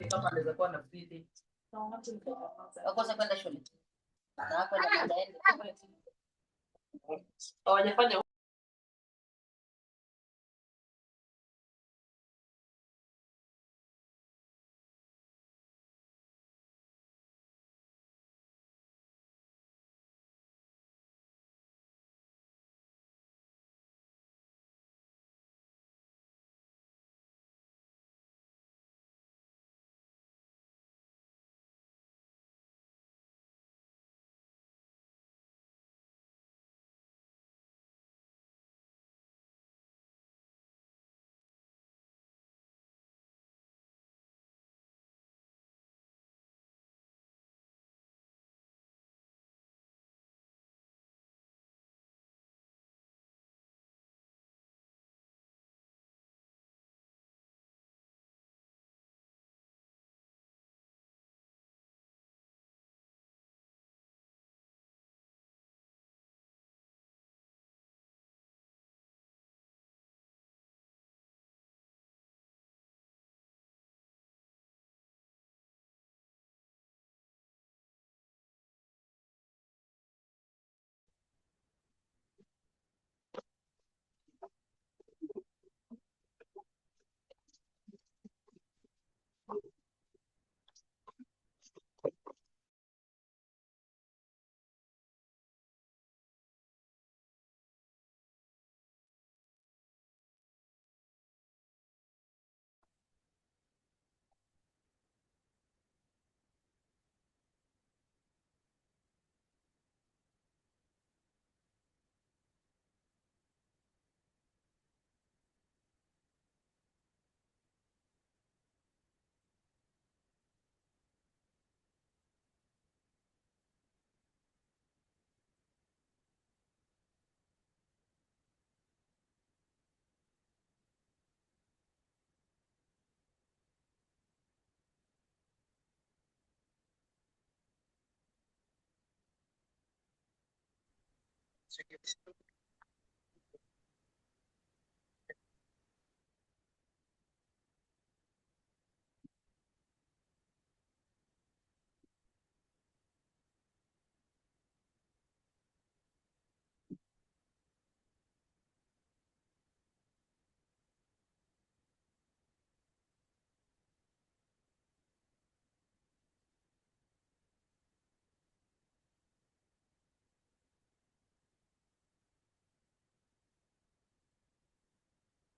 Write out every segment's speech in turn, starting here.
kama anaweza kuwa na free wakosa kwenda shule na kwenda baadaye hawajafanya.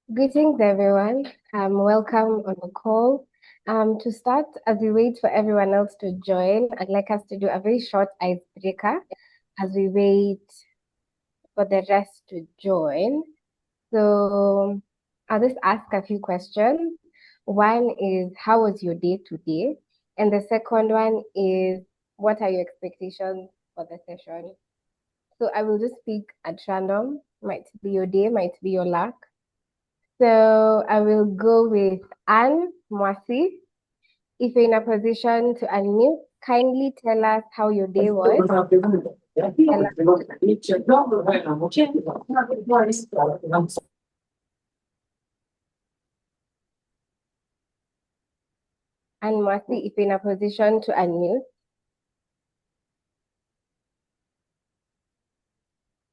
Greetings, everyone. Welcome on the call. To start, as we wait for everyone else to join, I'd like us to do a very short icebreaker as we wait for the rest to join. So I'll just ask a few questions. One is, how was your day today? And the second one is, what are your expectations for the session? So I will just speak at random. Might be your day, might be your luck. So I will go with Anne Mwasi. If you're in a position to unmute, kindly tell us how your day was. Anne Mwasi, if you're in a position to unmute.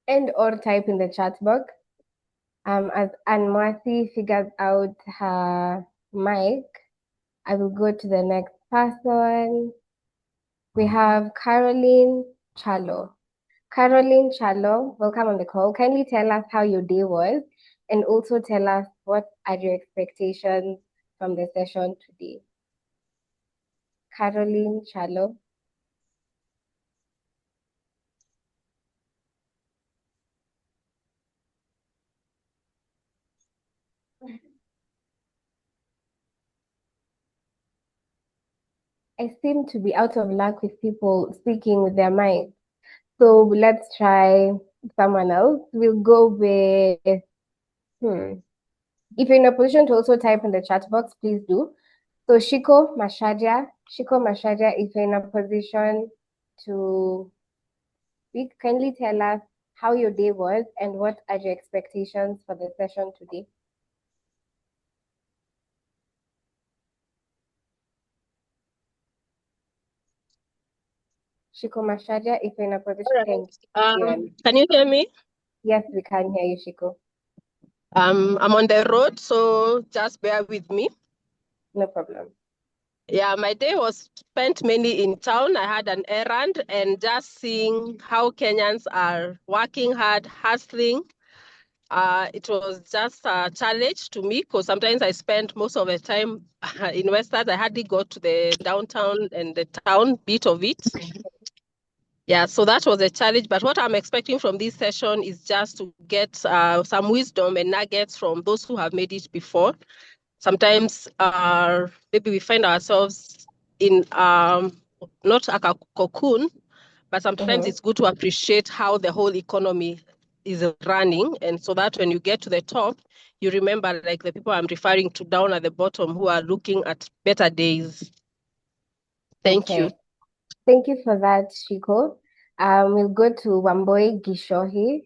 And or type in the chat box. As Anne Mwasi figures out her mic, I will go to the next person. We have Caroline Chalo. Caroline Chalo, welcome on the call. Kindly tell us how your day was and also tell us what are your expectations from the session today. Caroline Chalo. I seem to be out of luck with people speaking with their mic. So let's try someone else. We'll go with, if you're in a position to also type in the chat box, please do. So Shiko Masharia, if you're in a position to speak, kindly tell us how your day was and what are your expectations for the session today. Shiko Masharia, if you're in a position, All thank right. you. Can you hear me? Yes, we can hear you, Shiko. I'm on the road, so just bear with me. No problem. Yeah, my day was spent mainly in town. I had an errand and just seeing how Kenyans are working hard, hustling. It was just a challenge to me because sometimes I spend most of the time in Western. I hardly go to the downtown and the town bit of it. Yeah, so that was a challenge. But what I'm expecting from this session is just to get some wisdom and nuggets from those who have made it before. Sometimes maybe we find ourselves in not like a cocoon, but sometimes it's good to appreciate how the whole economy is running. And so that when you get to the top, you remember like the people I'm referring to down at the bottom who are looking at better days. Thank you. Thank you for that, Shiko. We'll go to Wamboi Gishohi.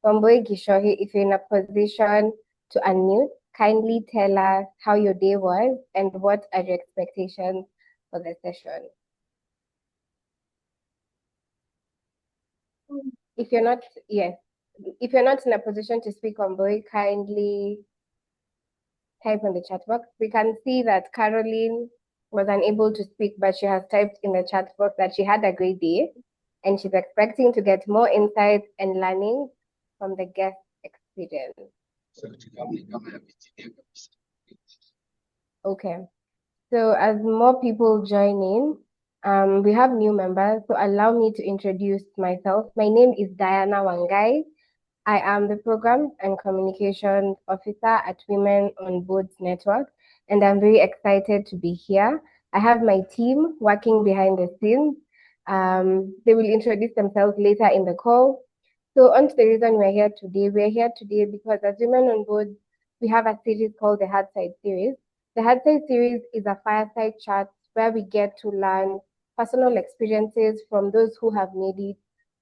Wamboi Gishohi, if you're in a position to unmute, kindly tell us how your day was and what are your expectations for the session. If you're not, yes, if you're not in a position to speak, Wamboi, kindly type in the chat box. We can see that Caroline was unable to speak, but she has typed in the chat box that she had a great day and she's expecting to get more insights and learning from the guest experience. Okay, so as more people join in, we have new members, so allow me to introduce myself. My name is Diana Wangai. I am the Programs and Communications Officer at Women on Boards Network, and I'm very excited to be here. I have my team working behind the scenes. They will introduce themselves later in the call. So on to the reason we're here today. We're here today because as Women on Boards, we have a series called the Hearthside Series. The Hearthside Series is a fireside chat where we get to learn personal experiences from those who have made it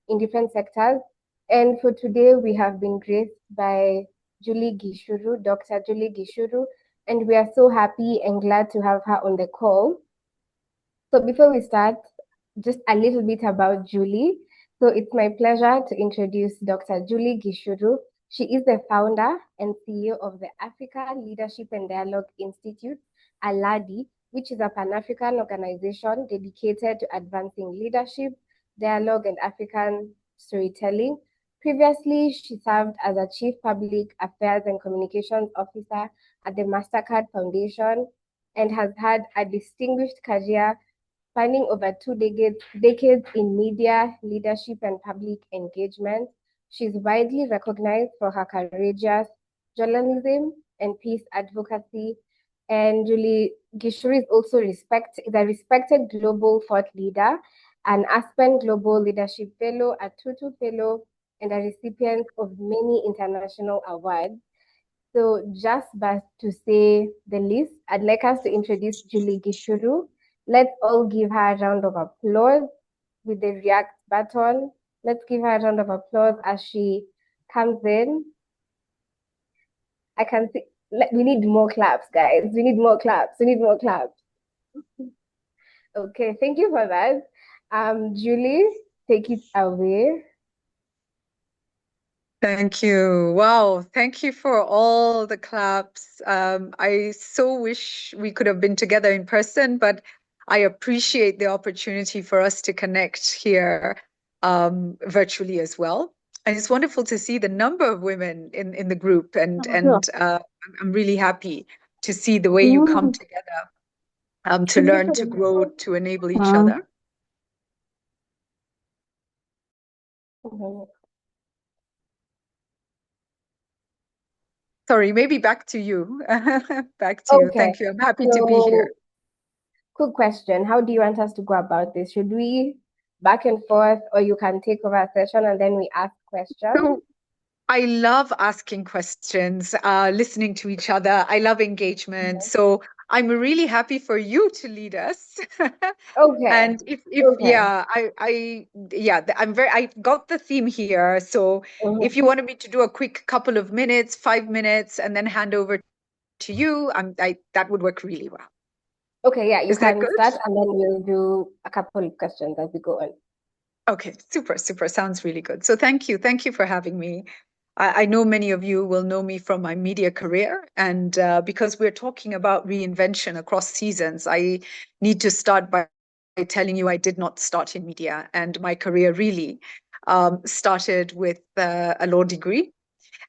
in different sectors. And for today, we have been graced by Julie Gichuru, Dr. Julie Gichuru, and we are so happy and glad to have her on the call. So before we start, just a little bit about Julie. So it's my pleasure to introduce Dr. Julie Gichuru. She is the founder and CEO of the Africa Leadership and Dialogue Institute, ALADI, which is a Pan-African organization dedicated to advancing leadership, dialogue, and African storytelling. Previously, she served as a Chief Public Affairs and Communications Officer at the MasterCard Foundation and has had a distinguished career spanning over two decades in media, leadership, and public engagement. She's widely recognized for her courageous journalism and peace advocacy. And Julie Gichuru is also is a respected global thought leader, an Aspen Global Leadership Fellow, a Tutu Fellow, and a recipient of many international awards. So just but to say the least, I'd like us to introduce Julie Gichuru. Let's all give her a round of applause with the react button. Let's give her a round of applause as she comes in. I can see, we need more claps, guys. We need more claps. We need more claps. Okay, thank you for that. Julie, take it away. Thank you. Wow. Thank you for all the claps. I so wish we could have been together in person, but I appreciate the opportunity for us to connect here virtually as well. And it's wonderful to see the number of women in the group, and I'm really happy to see the way you come together to learn, to grow, to enable each other. Sorry, maybe back to you. Back to you. Thank you. I'm happy to be here. Quick question. How do you want us to go about this? Should we back and forth, or you can take over a session and then we ask questions? So, I love asking questions, listening to each other. I love engagement. So I'm really happy for you to lead us. Okay. And I got the theme here. So if you wanted me to do a quick couple of minutes, 5 minutes, and then hand over to you, that would work really well. Okay, yeah, you Is that can good? start and then we'll do a couple of questions as we go on. Okay, super, super. Sounds really good. So thank you. Thank you for having me. I know many of you will know me from my media career. And because we're talking about reinvention across seasons, I need to start by telling you I did not start in media. And my career really started with a law degree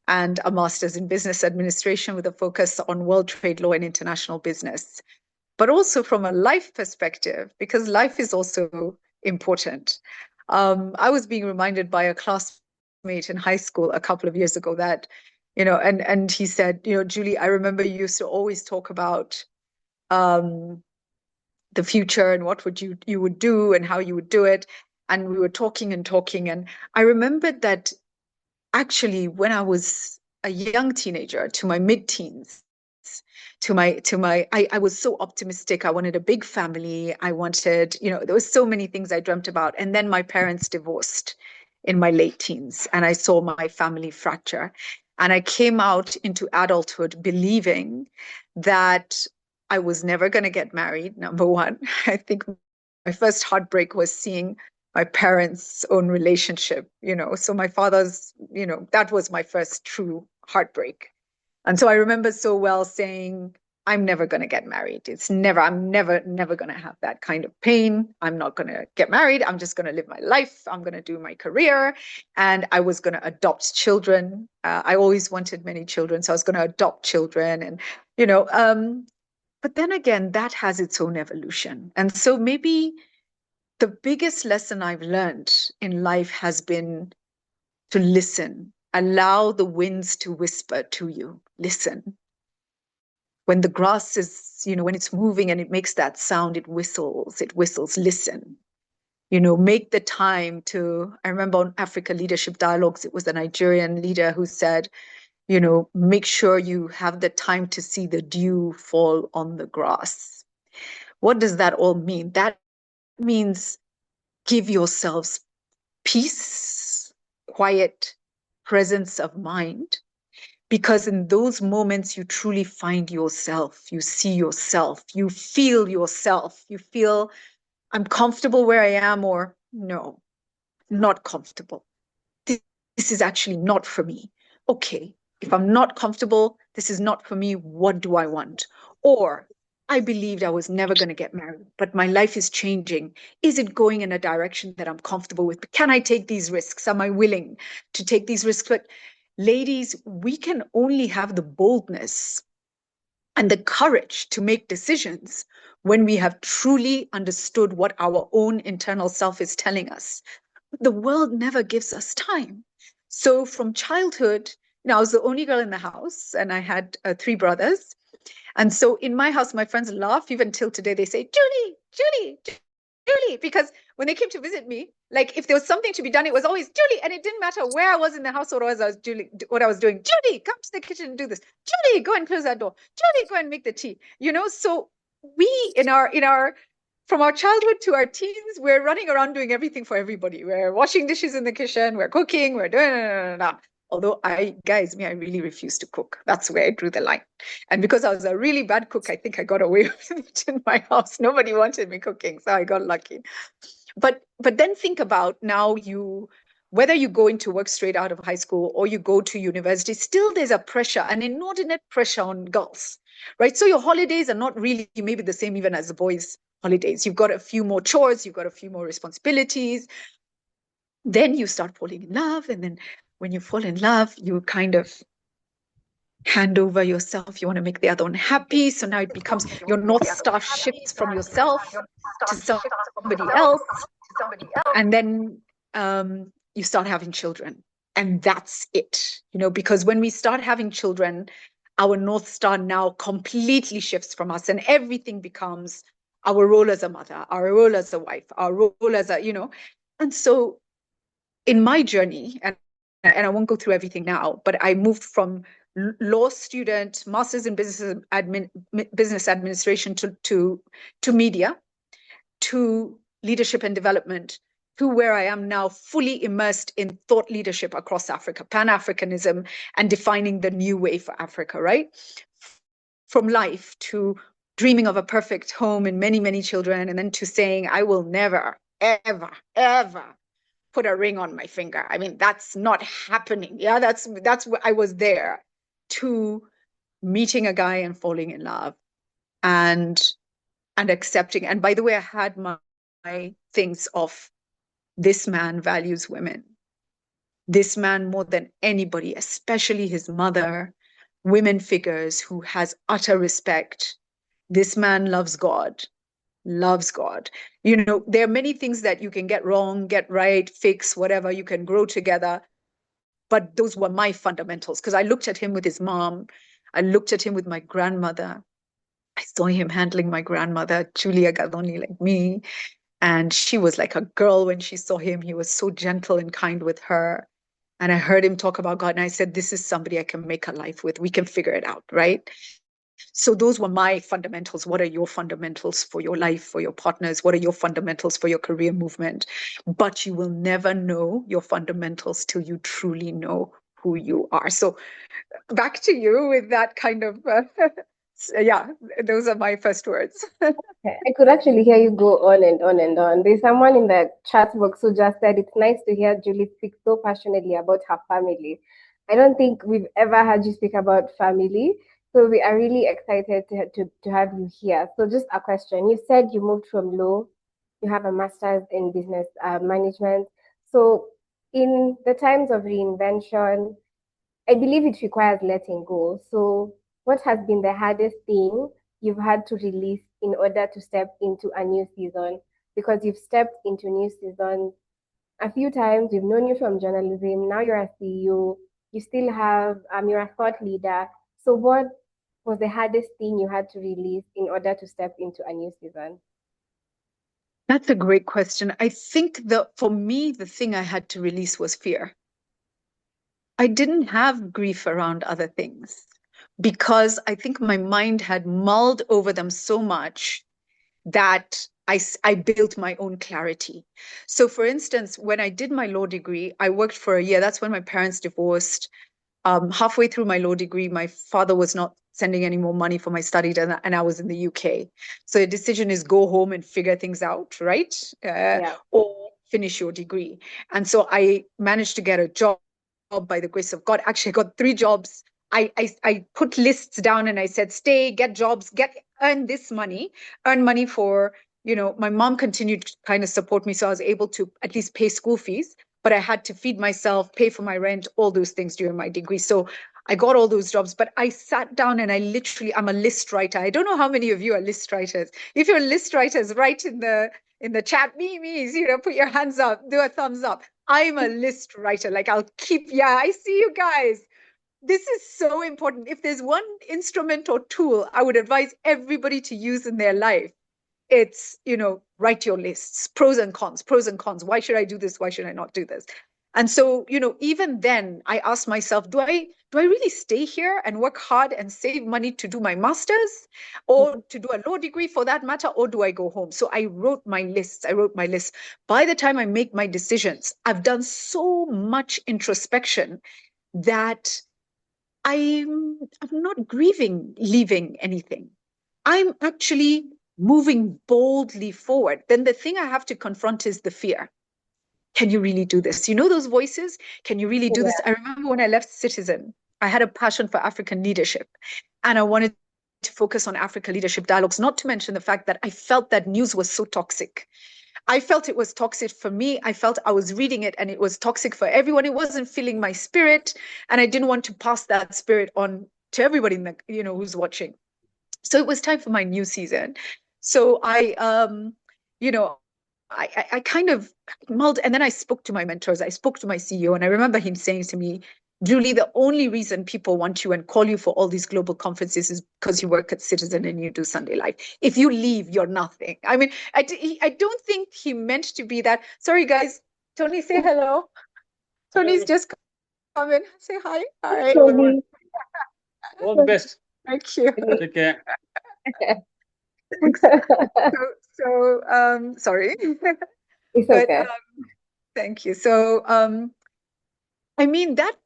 and a master's in business administration with a focus on world trade law and international business, but also from a life perspective, because life is also important. I was being reminded by a classmate in high school a couple of years ago that, and he said, Julie, I remember you used to always talk about the future and what you would do and how you would do it. And we were talking and talking. And I remembered that actually when I was a young teenager to my mid-teens, I was so optimistic. I wanted a big family. I wanted, there was so many things I dreamt about. And then my parents divorced in my late teens, and I saw my family fracture. And I came out into adulthood believing that I was never going to get married, number one. I think my first heartbreak was seeing my parents' own relationship, So my father's, that was my first true heartbreak. And so I remember so well saying, I'm never going to get married. I'm never going to have that kind of pain. I'm not going to get married. I'm just going to live my life. I'm going to do my career. And I was going to adopt children. I always wanted many children. So I was going to adopt children. And, but then again, that has its own evolution. And so maybe the biggest lesson I've learned in life has been to listen. Allow the winds to whisper to you. Listen. When the grass is, when it's moving and it makes that sound, it whistles, listen. Make the time to, I remember on Africa Leadership Dialogues, it was a Nigerian leader who said, make sure you have the time to see the dew fall on the grass. What does that all mean? That means give yourselves peace, quiet, presence of mind, because in those moments you truly find yourself, you see yourself, you feel yourself, you feel, I'm comfortable where I am, or no, not comfortable. This is actually not for me. Okay, if I'm not comfortable, this is not for me, what do I want? Or I believed I was never going to get married, but my life is changing. Is it going in a direction that I'm comfortable with? Can I take these risks? Am I willing to take these risks? But ladies, we can only have the boldness and the courage to make decisions when we have truly understood what our own internal self is telling us. The world never gives us time. So from childhood, I was the only girl in the house, and I had 3 brothers. And so in my house, my friends laugh. Even till today, they say, Julie, because when they came to visit me, like if there was something to be done, it was always Julie. And it didn't matter where I was in the house or what I was doing. Julie, come to the kitchen and do this. Julie, go and close that door. Julie, go and make the tea. So we from our childhood to our teens, we're running around doing everything for everybody. We're washing dishes in the kitchen, we're cooking, we're doing. Although I really refuse to cook. That's where I drew the line. And because I was a really bad cook, I think I got away with it in my house. Nobody wanted me cooking, so I got lucky. But then think about now whether you go into work straight out of high school or you go to university, still there's a pressure, an inordinate pressure on girls, right? So your holidays are not really maybe the same even as the boys' holidays. You've got a few more chores, you've got a few more responsibilities. Then you start falling in love, and then when you fall in love, you kind of hand over yourself. You want to make the other one happy. So now it becomes your North Star shifts from yourself to somebody else. And then you start having children. And that's it, because when we start having children, our North Star now completely shifts from us, and everything becomes our role as a mother, our role as a wife, our role as and so in my journey, and I won't go through everything now, but I moved from law student, master's in business administration to media, to leadership and development, to where I am now fully immersed in thought leadership across Africa, Pan-Africanism, and defining the new way for Africa, right? From life to dreaming of a perfect home and many, many children, and then to saying, I will never, ever, ever put a ring on my finger. I mean, that's not happening. Yeah, that's what I was there, to meeting a guy and falling in love and accepting. And by the way, I had my things of, this man values women. This man, more than anybody, especially his mother, women figures who has utter respect. This man loves God, loves God. You know, there are many things that you can get wrong, get right, fix, whatever. You can grow together. But those were my fundamentals, because I looked at him with his mom. I looked at him with my grandmother. I saw him handling my grandmother, Julia Gichuru, like me. And she was like a girl when she saw him. He was so gentle and kind with her. And I heard him talk about God. And I said, this is somebody I can make a life with. We can figure it out, right? So those were my fundamentals. What are your fundamentals for your life, for your partners? What are your fundamentals for your career movement? But you will never know your fundamentals till you truly know who you are. So back to you with that kind of, yeah, those are my first words. I could actually hear you go on and on and on. There's someone in the chat box who just said it's nice to hear Julie speak so passionately about her family. I don't think we've ever heard you speak about family. So we are really excited to have you here. So just a question. You said you moved from law, you have a master's in business management. So in the times of reinvention, I believe it requires letting go. So what has been the hardest thing you've had to release in order to step into a new season? Because you've stepped into new season a few times. We've known you from journalism. Now you're a CEO. You still have you're a thought leader. So what was the hardest thing you had to release in order to step into a new season? That's a great question. I think for me, the thing I had to release was fear. I didn't have grief around other things, because I think my mind had mulled over them so much that I built my own clarity. So for instance, when I did my law degree, I worked for a year. That's when my parents divorced. Halfway through my law degree, my father was not sending any more money for my studies, and I was in the UK. So the decision is go home and figure things out, right? Yeah. Or finish your degree. And so I managed to get a job by the grace of God. Actually, I got 3 jobs. I put lists down and I said, stay, get jobs, earn this money, earn money for, my mom continued to kind of support me. So I was able to at least pay school fees, but I had to feed myself, pay for my rent, all those things during my degree. So I got all those jobs, but I sat down and I'm a list writer. I don't know how many of you are list writers. If you're list writers, write in the chat, me, put your hands up, do a thumbs up. I'm a list writer. Like I see you guys. This is so important. If there's one instrument or tool I would advise everybody to use in their life, it's, write your lists, pros and cons. Why should I do this? Why should I not do this? And so, even then I asked myself, do I really stay here and work hard and save money to do my master's, or to do a law degree for that matter, or do I go home? So I wrote my lists. By the time I make my decisions, I've done so much introspection that I'm not grieving leaving anything. I'm actually moving boldly forward. Then the thing I have to confront is the fear. Can you really do this? You know those voices? Can you really do this? I remember when I left Citizen, I had a passion for African leadership, and I wanted to focus on Africa leadership dialogues, not to mention the fact that I felt that news was so toxic. I felt it was toxic for me. I felt I was reading it and it was toxic for everyone. It wasn't filling my spirit, and I didn't want to pass that spirit on to everybody in who's watching. So it was time for my new season. So I kind of mulled, and then I spoke to my mentors. I spoke to my CEO, and I remember him saying to me, Julie, the only reason people want you and call you for all these global conferences is because you work at Citizen and you do Sunday Live. If you leave, you're nothing. I mean, I don't think he meant to be that. Sorry, guys. Tony, say hello. Tony's just come in. Say hi. Hi. Tony. All the best. Thank you. Take care. Sorry. It's But okay. thank you. So I mean that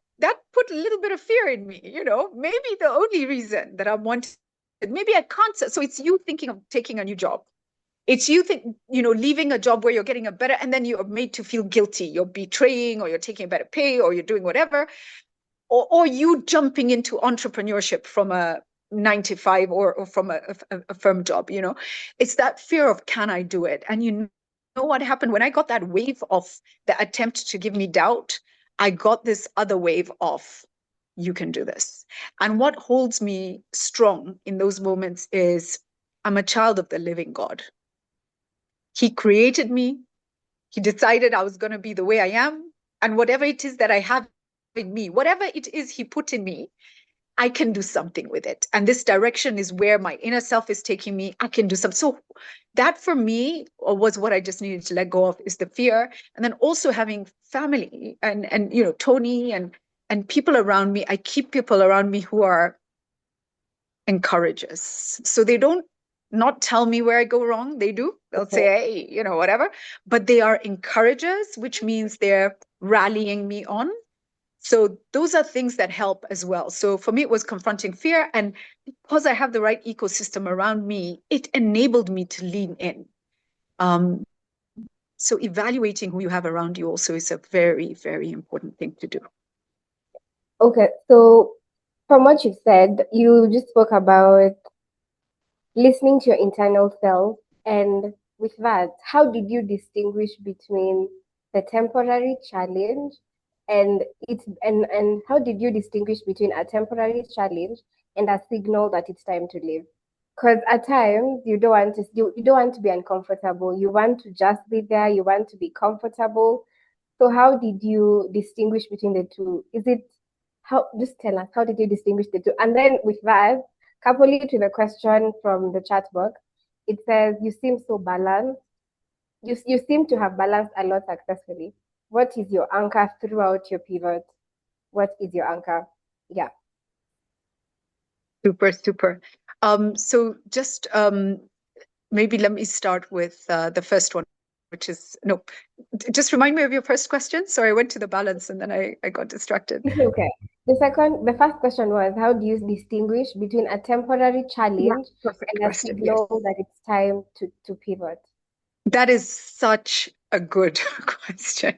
put a little bit of fear in me, maybe the only reason that I wanted, maybe I can't. So it's you thinking of taking a new job. It's you think, leaving a job where you're getting a better, and then you're made to feel guilty. You're betraying, or you're taking a better pay, or you're doing whatever, or you jumping into entrepreneurship from a 9 to 5 or from a firm job. It's that fear of, can I do it? And you know what happened when I got that wave of the attempt to give me doubt? I got this other wave of, you can do this. And what holds me strong in those moments is I'm a child of the living God. He created me. He decided I was going to be the way I am. And whatever it is that I have in me, whatever it is he put in me, I can do something with it. And this direction is where my inner self is taking me. I can do something. So that for me was what I just needed to let go of, is the fear. And then also having family and Tony and people around me. I keep people around me who are encouragers. So they don't not tell me where I go wrong. They do. They'll say, hey, whatever. But they are encouragers, which means they're rallying me on. So those are things that help as well. So for me, it was confronting fear. And because I have the right ecosystem around me, it enabled me to lean in. So evaluating who you have around you also is a very, very important thing to do. Okay, so from what you said, you just spoke about listening to your internal self. And with that, how did you distinguish between the temporary challenge and how did you distinguish between a temporary challenge and a signal that it's time to leave? Because at times you don't want to be uncomfortable. You want to just be there. You want to be comfortable. So how did you distinguish between the two? Just tell us, how did you distinguish the two? And then with that, couple it to the question from the chat box. It says, you seem so balanced. You seem to have balanced a lot successfully. What is your anchor throughout your pivot? What is your anchor? Yeah. Super. So just maybe let me start with the first one, which is, just remind me of your first question. Sorry, I went to the balance and then I got distracted. Okay. The first question was, how do you distinguish between a temporary challenge and a signal that it's time to pivot? That is such a good question,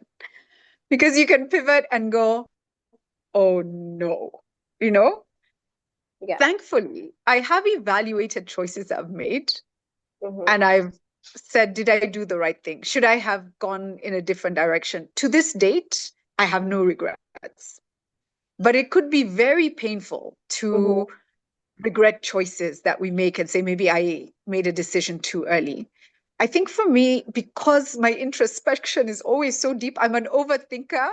because you can pivot and go, oh no, Yeah. Thankfully, I have evaluated choices I've made, Mm-hmm. and I've said, did I do the right thing? Should I have gone in a different direction? To this date, I have no regrets. But it could be very painful to regret choices that we make and say, maybe I made a decision too early. I think for me, because my introspection is always so deep, I'm an overthinker.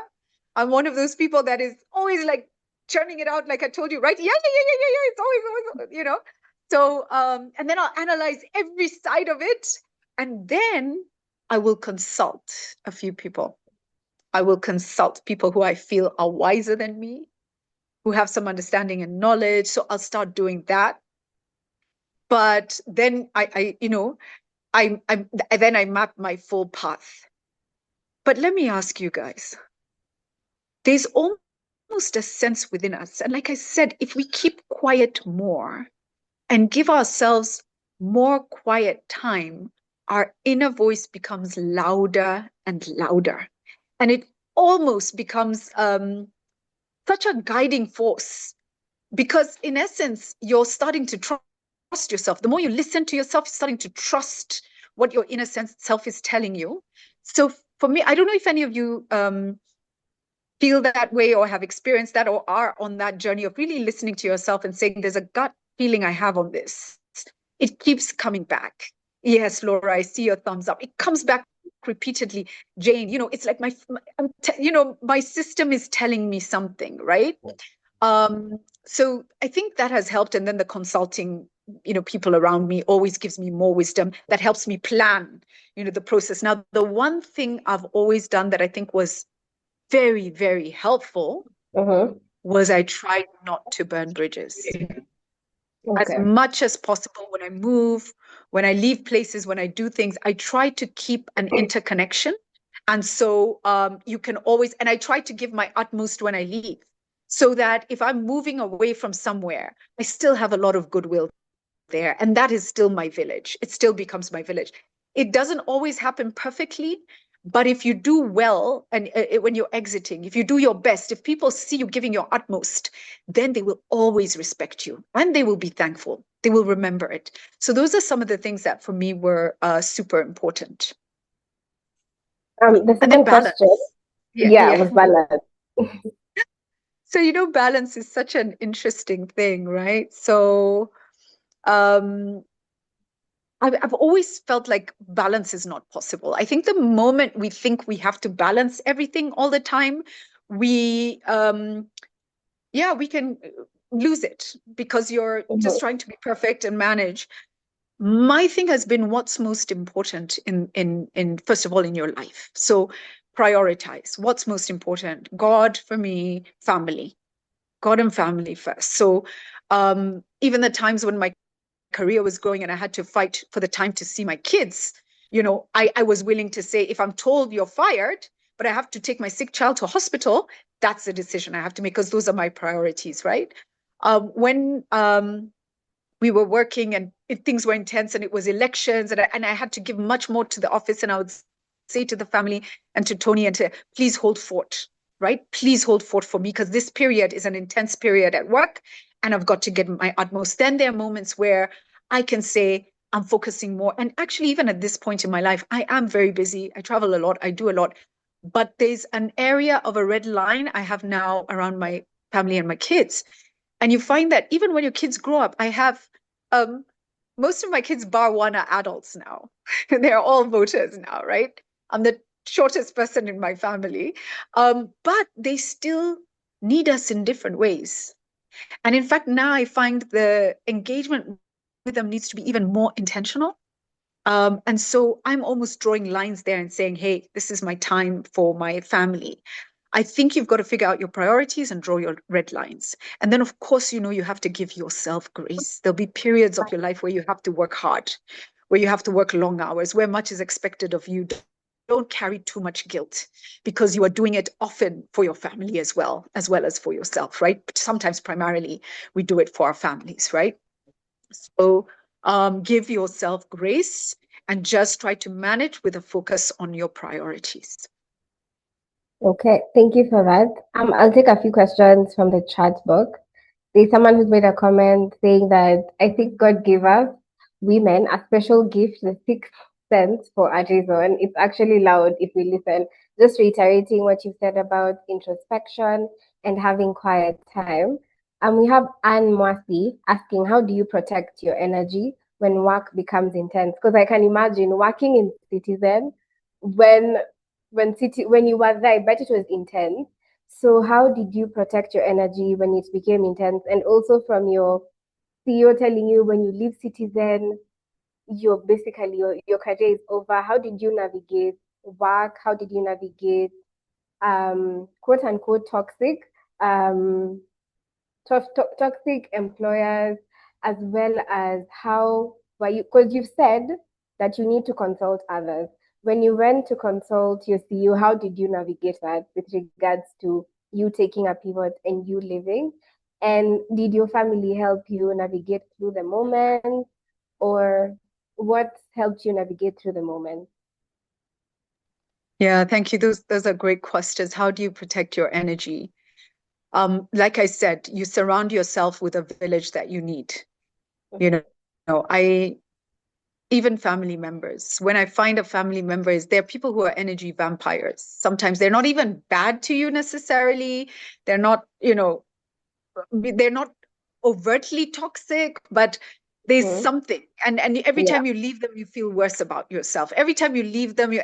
I'm one of those people that is always like churning it out, like I told you, right? Yeah. It's always, So, and then I'll analyze every side of it. And then I will consult a few people. I will consult people who I feel are wiser than me, who have some understanding and knowledge. So I'll start doing that. But then I map my full path. But let me ask you guys, there's almost a sense within us. And like I said, if we keep quiet more and give ourselves more quiet time, our inner voice becomes louder and louder. And it almost becomes such a guiding force, because in essence, you're starting to trust yourself. The more you listen to yourself, you're starting to trust what your inner self is telling you. So for me, I don't know if any of you feel that way or have experienced that or are on that journey of really listening to yourself and saying, there's a gut feeling I have on this. It keeps coming back. Yes, Laura, I see your thumbs up. It comes back repeatedly. Jane, it's like my system is telling me something, right? So I think that has helped. And then the consulting, people around me always gives me more wisdom that helps me plan, the process. Now, the one thing I've always done that I think was very, very helpful was I tried not to burn bridges. As much as possible, when I move, when I leave places, when I do things, I try to keep an interconnection. And so you can always, and I try to give my utmost when I leave, so that if I'm moving away from somewhere, I still have a lot of goodwill there. And that is still my village. It still becomes my village. it doesn't always happen perfectly. But if you do well, and when you're exiting, if you do your best, if people see you giving your utmost, then they will always respect you and they will be thankful. They will remember it. So those are some of the things that for me were super important. The And then second balance. question, Yeah. was balance. So, balance is such an interesting thing, right? So, um, I've always felt like balance is not possible. I think the moment we think we have to balance everything all the time, we we can lose it because you're just trying to be perfect and manage. My thing has been what's most important in first of all in your life. So prioritize what's most important. God for me, family. God and family first. So even the times when my career was growing and I had to fight for the time to see my kids, I was willing to say, if I'm told you're fired, but I have to take my sick child to hospital, that's the decision I have to make because those are my priorities, right? When we were working and things were intense and it was elections and I had to give much more to the office, and I would say to the family and to Tony and to please hold fort, right? Please hold fort for me because this period is an intense period at work and I've got to give my utmost. Then there are moments where I can say I'm focusing more. And actually, even at this point in my life, I am very busy. I travel a lot. I do a lot. But there's an area of a red line I have now around my family and my kids. And you find that even when your kids grow up, I have um, most of my kids, bar one, are adults now. They're all voters now, right? I'm the shortest person in my family. But they still need us in different ways. And in fact, now I find the engagement with them needs to be even more intentional. And so I'm almost drawing lines there and saying, hey, this is my time for my family. I think you've got to figure out your priorities and draw your red lines. And then, of course, you have to give yourself grace. There'll be periods of your life where you have to work hard, where you have to work long hours, where much is expected of you. Don't carry too much guilt because you are doing it often for your family as well as for yourself, right? But sometimes primarily we do it for our families, right? So give yourself grace and just try to manage with a focus on your priorities. Okay, thank you for that. I'll take a few questions from the chat box. There's someone who's made a comment saying that I think God gave us women a special gift, the sixth sense for a reason. It's actually loud if we listen. Just reiterating what you said about introspection and having quiet time. We have Anne Mwasi asking, how do you protect your energy when work becomes intense? Because I can imagine working in Citizen when you were there, I bet it was intense. So how did you protect your energy when it became intense? And also from your CEO telling you when you leave Citizen, you're basically your career is over. How did you navigate work? How did you navigate quote unquote um toxic employers, as well as how were you, because you've said that you need to consult others. When you went to consult your CEO, how did you navigate that with regards to you taking a pivot and you living? And did your family help you navigate through the moment, or what helped you navigate through the moment? Yeah, thank you. Those are great questions. How do you protect your energy? Like I said, you surround yourself with a village that you need. Even family members. When I find a family member, there are people who are energy vampires. Sometimes they're not even bad to you necessarily. They're not, they're not overtly toxic, but there's something. And every time you leave them, you feel worse about yourself. Every time you leave them, your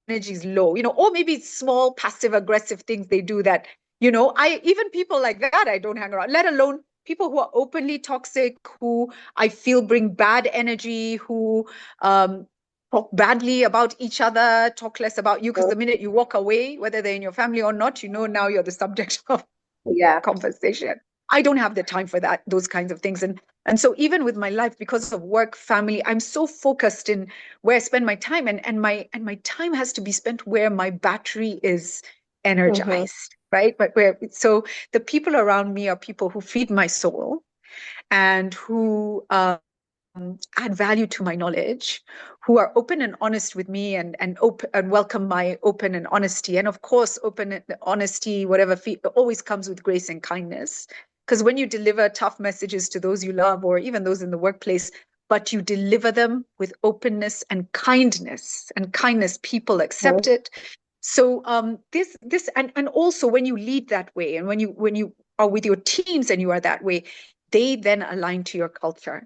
energy is low, or maybe it's small passive aggressive things they do that, even people like that, I don't hang around, let alone people who are openly toxic, who I feel bring bad energy, who talk badly about each other, talk less about you, because the minute you walk away, whether they're in your family or not, now you're the subject of conversation. I don't have the time for those kinds of things. And so even with my life, because of work, family, I'm so focused in where I spend my time, and my time has to be spent where my battery is energized, right? So the people around me are people who feed my soul and who add value to my knowledge, who are open and honest with me and open and welcome my open and honesty. And of course, open and honesty, whatever, always comes with grace and kindness. Because when you deliver tough messages to those you love, or even those in the workplace, but you deliver them with openness and kindness, people accept it. So this and also when you lead that way, and when you are with your teams and you are that way, they then align to your culture.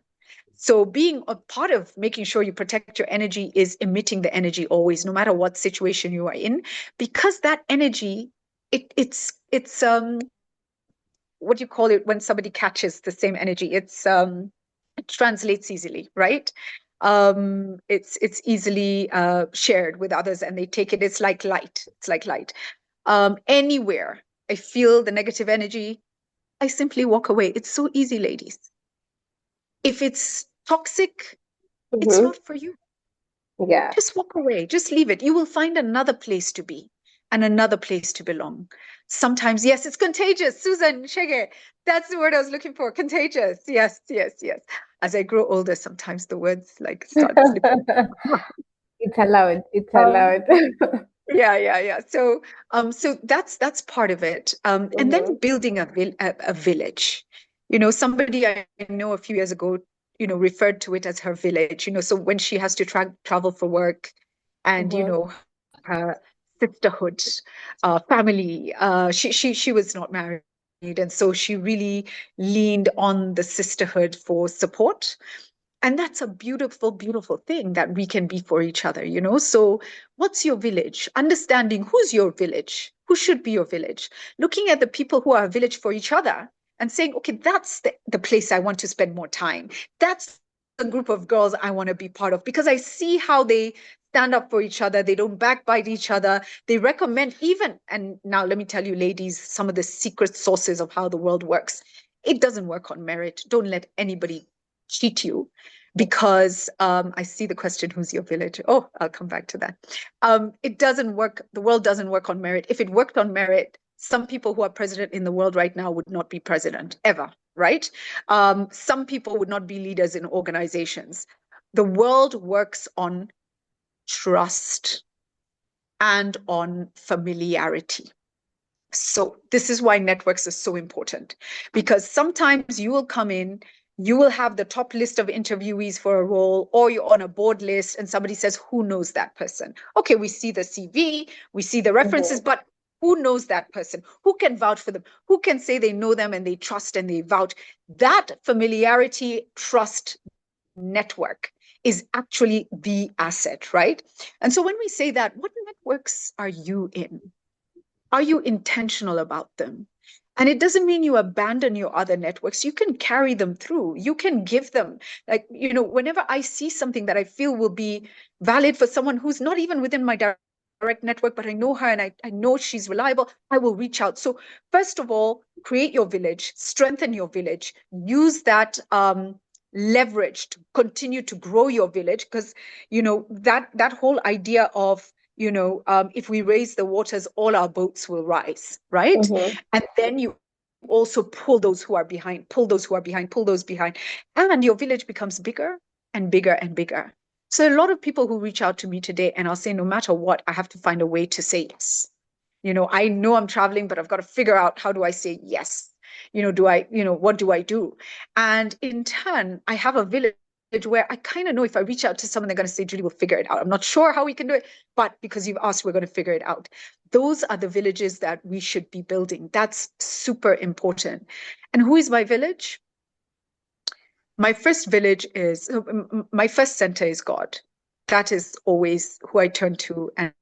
So being a part of making sure you protect your energy is emitting the energy always, no matter what situation you are in, because that energy, it's what do you call it when somebody catches the same energy? It translates easily, right? It's easily shared with others, and they take it. It's like light. It's like light. Anywhere I feel the negative energy, I simply walk away. It's so easy, ladies. If it's toxic, it's not for you. Yeah. Just walk away. Just leave it. You will find another place to be and another place to belong. Sometimes, yes, it's contagious. Susan, Shege, that's the word I was looking for. Contagious. Yes, yes, yes. As I grow older, sometimes the words like start slipping. It's allowed. It's allowed. Yeah. So that's part of it. And then building a village. You know, somebody I know a few years ago, you know, referred to it as her village. You know, so when she has to travel for work, and you know, her sisterhood, family. She was not married, and so she really leaned on the sisterhood for support. And that's a beautiful, beautiful thing that we can be for each other, you know? So what's your village? Understanding who's your village, who should be your village, looking at the people who are a village for each other and saying, okay, that's the place I want to spend more time. That's the group of girls I want to be part of, because I see how they stand up for each other. They don't backbite each other. They recommend even, and now let me tell you, ladies, some of the secret sources of how the world works. It doesn't work on merit. Don't let anybody cheat you, because I see the question, who's your village? Oh, I'll come back to that. It doesn't work. The world doesn't work on merit. If it worked on merit, some people who are president in the world right now would not be president ever, right? Some people would not be leaders in organizations. The world works on trust and on familiarity. So this is why networks are so important, because sometimes you will come in, you will have the top list of interviewees for a role, or you're on a board list and somebody says, who knows that person? Okay, we see the CV, we see the references, but who knows that person? Who can vouch for them? Who can say they know them and they trust and they vouch? That familiarity, trust network is actually the asset, right? And so when we say that, what networks are you in? Are you intentional about them? And it doesn't mean you abandon your other networks. You can carry them through. You can give them, like, you know, whenever I see something that I feel will be valid for someone who's not even within my direct network, but I know her and I know she's reliable, I will reach out. So first of all, create your village, strengthen your village, use that leverage to continue to grow your village, because, you know, that whole idea of, you know, if we raise the waters, all our boats will rise, right? And then you also pull those who are behind, pull those who are behind, pull those behind, and your village becomes bigger and bigger and bigger. So a lot of people who reach out to me today, and I'll say, no matter what, I have to find a way to say yes. You know I'm traveling, but I've got to figure out, how do I say yes? You know, what do I do? And in turn, I have a village where I kind of know if I reach out to someone, they're going to say, Julie, we'll figure it out. I'm not sure how we can do it, but because you've asked, we're going to figure it out. Those are the villages that we should be building. That's super important. And who is my village? My first village is, my first center is God. That is always who I turn to and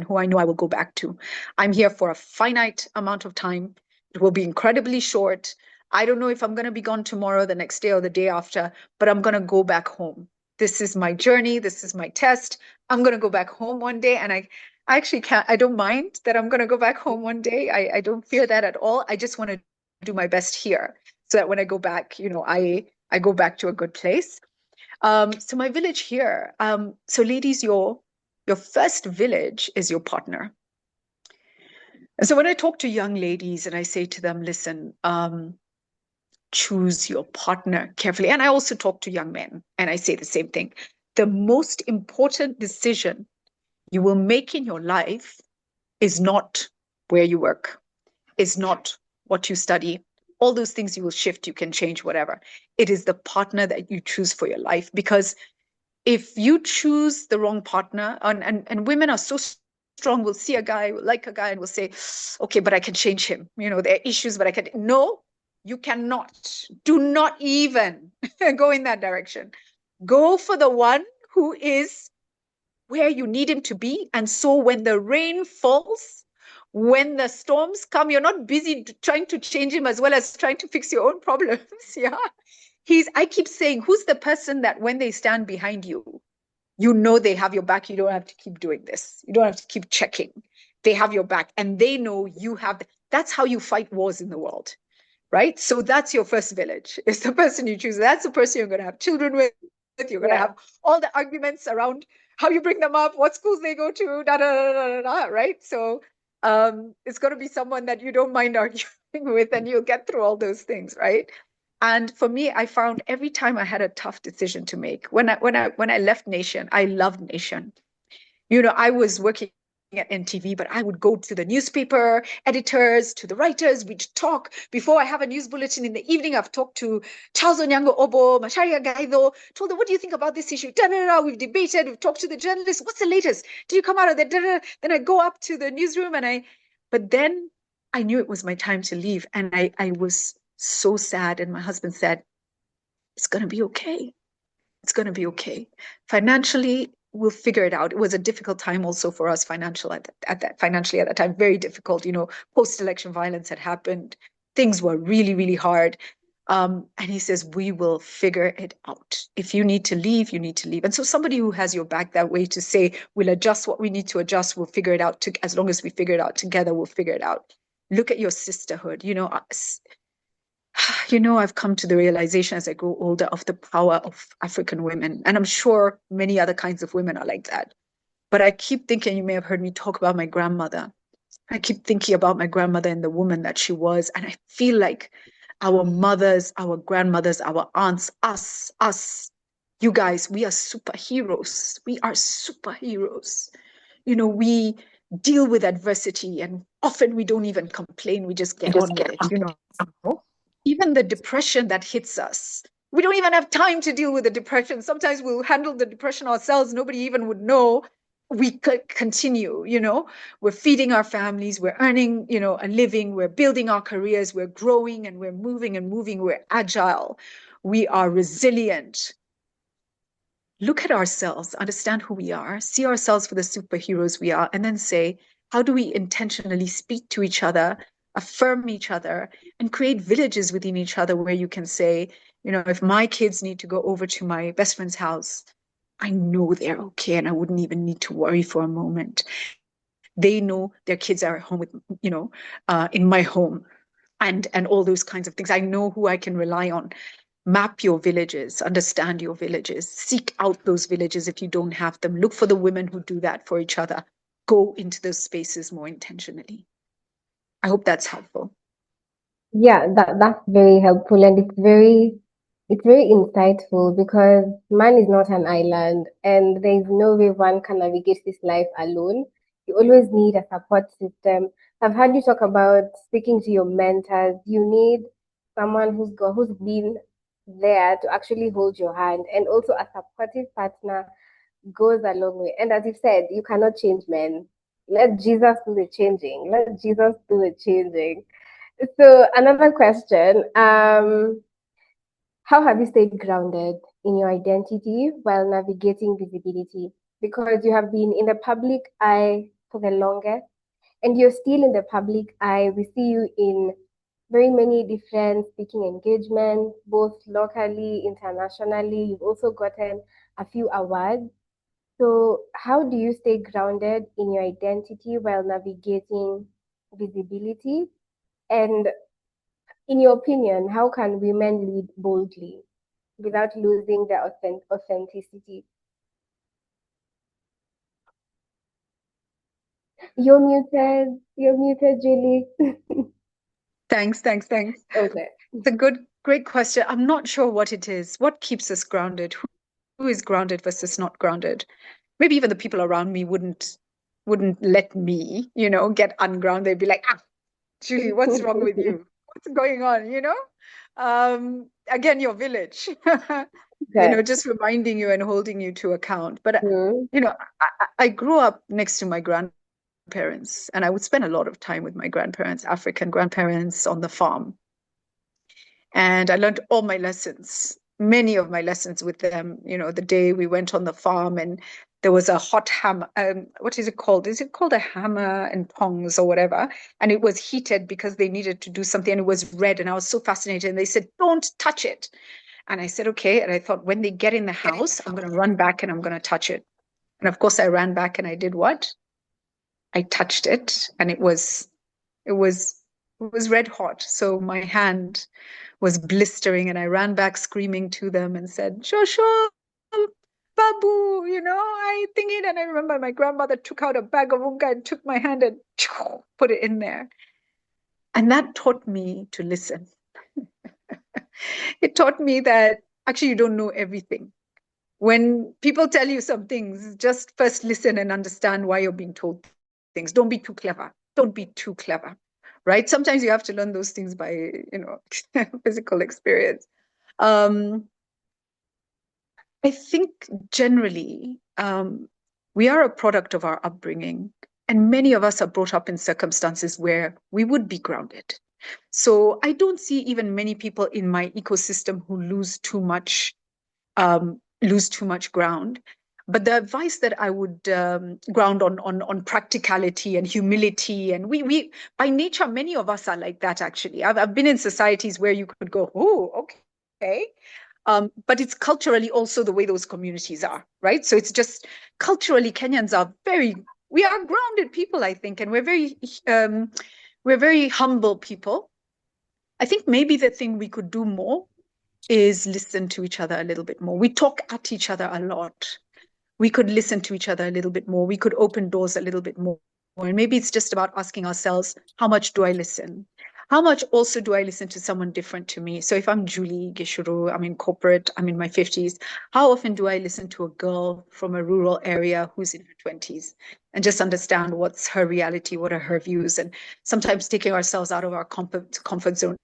who I know I will go back to. I'm here for a finite amount of time. It will be incredibly short. I don't know if I'm going to be gone tomorrow, the next day, or the day after, but I'm going to go back home. This is my journey. This is my test. I'm going to go back home one day. And I actually can't, I don't mind that I'm going to go back home one day. I don't fear that at all. I just want to do my best here so that when I go back, you know, I go back to a good place. So my village here. So ladies, your first village is your partner. And so when I talk to young ladies and I say to them, listen, choose your partner carefully. And I also talk to young men, and I say the same thing. The most important decision you will make in your life is not where you work, is not what you study. All those things you will shift, you can change, whatever. It is the partner that you choose for your life. Because if you choose the wrong partner, and women are so strong, we'll see a guy, we'll like a guy, and we'll say, okay, but I can change him. You know, there are issues, but I can. No, you cannot. Do not even go in that direction. Go for the one who is where you need him to be. And so when the rain falls, when the storms come, you're not busy trying to change him as well as trying to fix your own problems. Yeah. I keep saying, who's the person that when they stand behind you, you know they have your back. You don't have to keep doing this. You don't have to keep checking. They have your back and they know you have. That's how you fight wars in the world, right? So that's your first village. It's the person you choose. That's the person you're going to have children with. You're going to have all the arguments around how you bring them up, what schools they go to, da da da da da, right? So it's going to be someone that you don't mind arguing with, and you'll get through all those things, right? And for me, I found every time I had a tough decision to make, when I left Nation, I loved Nation. You know, I was working at NTV, but I would go to the newspaper editors, to the writers. We'd talk. Before I have a news bulletin in the evening, I've talked to Charles Onyango Obo, Macharia Gaido, told them, what do you think about this issue? Da, da, da, we've debated, we've talked to the journalists. What's the latest? Did you come out of that? Da, da, da. Then I go up to the newsroom but then I knew it was my time to leave. And I was so sad. And my husband said, it's going to be okay. It's going to be okay. Financially, we'll figure it out. It was a difficult time also for us financially at that time, very difficult. You know, post-election violence had happened. Things were really, really hard. And he says, we will figure it out. If you need to leave, you need to leave. And so somebody who has your back that way to say, we'll adjust what we need to adjust, we'll figure it out. As long as we figure it out together, we'll figure it out. Look at your sisterhood. I've come to the realization as I grow older of the power of African women. And I'm sure many other kinds of women are like that. But I keep thinking, you may have heard me talk about my grandmother. I keep thinking about my grandmother and the woman that she was. And I feel like our mothers, our grandmothers, our aunts, us, you guys, we are superheroes. We are superheroes. We deal with adversity and often we don't even complain. We just get on with it, Even the depression that hits us, we don't even have time to deal with the depression. Sometimes we'll handle the depression ourselves. Nobody even would know. We could continue, we're feeding our families, we're earning, a living, we're building our careers, we're growing and we're moving and moving, we're agile, we are resilient. Look at ourselves, understand who we are, see ourselves for the superheroes we are, and then say, how do we intentionally speak to each other, affirm each other, and create villages within each other where you can say, if my kids need to go over to my best friend's house, I know they're okay and I wouldn't even need to worry for a moment. They know their kids are at home with, in my home and all those kinds of things. I know who I can rely on. Map your villages, understand your villages, seek out those villages if you don't have them. Look for the women who do that for each other. Go into those spaces more intentionally. I hope that's helpful. Yeah, that's very helpful, and it's very insightful because man is not an island and there is no way one can navigate this life alone. You always need a support system. I've heard you talk about speaking to your mentors. You need someone who's been there to actually hold your hand, and also a supportive partner goes a long way. And as you said, you cannot change men. Let Jesus do the changing. Let Jesus do the changing. So another question, how have you stayed grounded in your identity while navigating visibility? Because you have been in the public eye for the longest and you're still in the public eye. We see you in very many different speaking engagements, both locally, internationally. You've also gotten a few awards. So how do you stay grounded in your identity while navigating visibility? And in your opinion, how can women lead boldly without losing their authenticity? You're muted, Julie. Thanks. Okay. It's a good great question. I'm not sure what it is. What keeps us grounded? Who is grounded versus not grounded? Maybe even the people around me wouldn't let me, get ungrounded. They'd be like, Julie, what's wrong with you? What's going on? Again, your village, Okay. just reminding you and holding you to account. But, Mm. I grew up next to my grandparents, and I would spend a lot of time with my grandparents, African grandparents on the farm. And I learned all my lessons, many of my lessons with them, the day we went on the farm and there was a hot hammer. What is it called? Is it called a hammer and tongs or whatever? And it was heated because they needed to do something and it was red. And I was so fascinated. And they said, don't touch it. And I said, okay. And I thought, when they get in the house, I'm going to run back and I'm going to touch it. And of course, I ran back and I did what? I touched it, and it was red hot. So my hand was blistering, and I ran back screaming to them and said, Shosho, Babu, I think it. And I remember my grandmother took out a bag of unga and took my hand and put it in there. And that taught me to listen. It taught me that actually you don't know everything. When people tell you some things, just first listen and understand why you're being told things. Don't be too clever. Don't be too clever, right? Sometimes you have to learn those things by, physical experience. I think generally we are a product of our upbringing, and many of us are brought up in circumstances where we would be grounded. So I don't see even many people in my ecosystem who lose too much ground. But the advice that I would ground on practicality and humility, and we by nature, many of us are like that. Actually, I've been in societies where you could go, oh, okay, but it's culturally also the way those communities are, right? So it's just culturally, Kenyans are we are grounded people, I think, and we're very humble people. I think maybe the thing we could do more is listen to each other a little bit more. We talk at each other a lot. We could listen to each other a little bit more. We could open doors a little bit more. And maybe it's just about asking ourselves, how much do I listen? How much also do I listen to someone different to me? So if I'm Julie Gichuru, I'm in corporate, I'm in my 50s, how often do I listen to a girl from a rural area who's in her 20s and just understand what's her reality, what are her views? And sometimes taking ourselves out of our comfort zone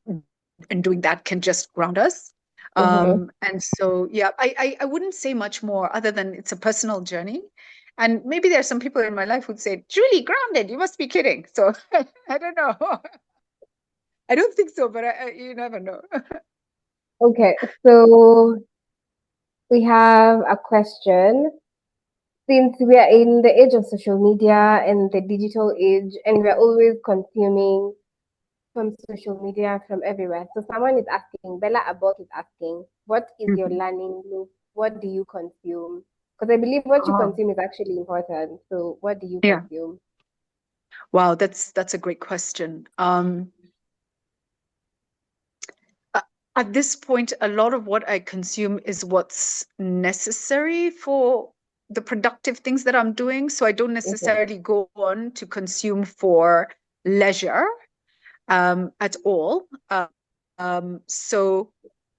and doing that can just ground us. And so, yeah, I wouldn't say much more other than it's a personal journey. And maybe there are some people in my life who'd say, Julie, grounded, you must be kidding. So I don't know. I don't think so, but you never know. Okay, so we have a question. Since we are in the age of social media and the digital age, and we're always consuming from social media from everywhere. So someone is asking, Bella Abok is asking, what is your learning loop? What do you consume? Because I believe what you consume is actually important. So what do you consume? Wow, that's a great question. At this point, a lot of what I consume is what's necessary for the productive things that I'm doing. So I don't necessarily go on to consume for leisure at all. So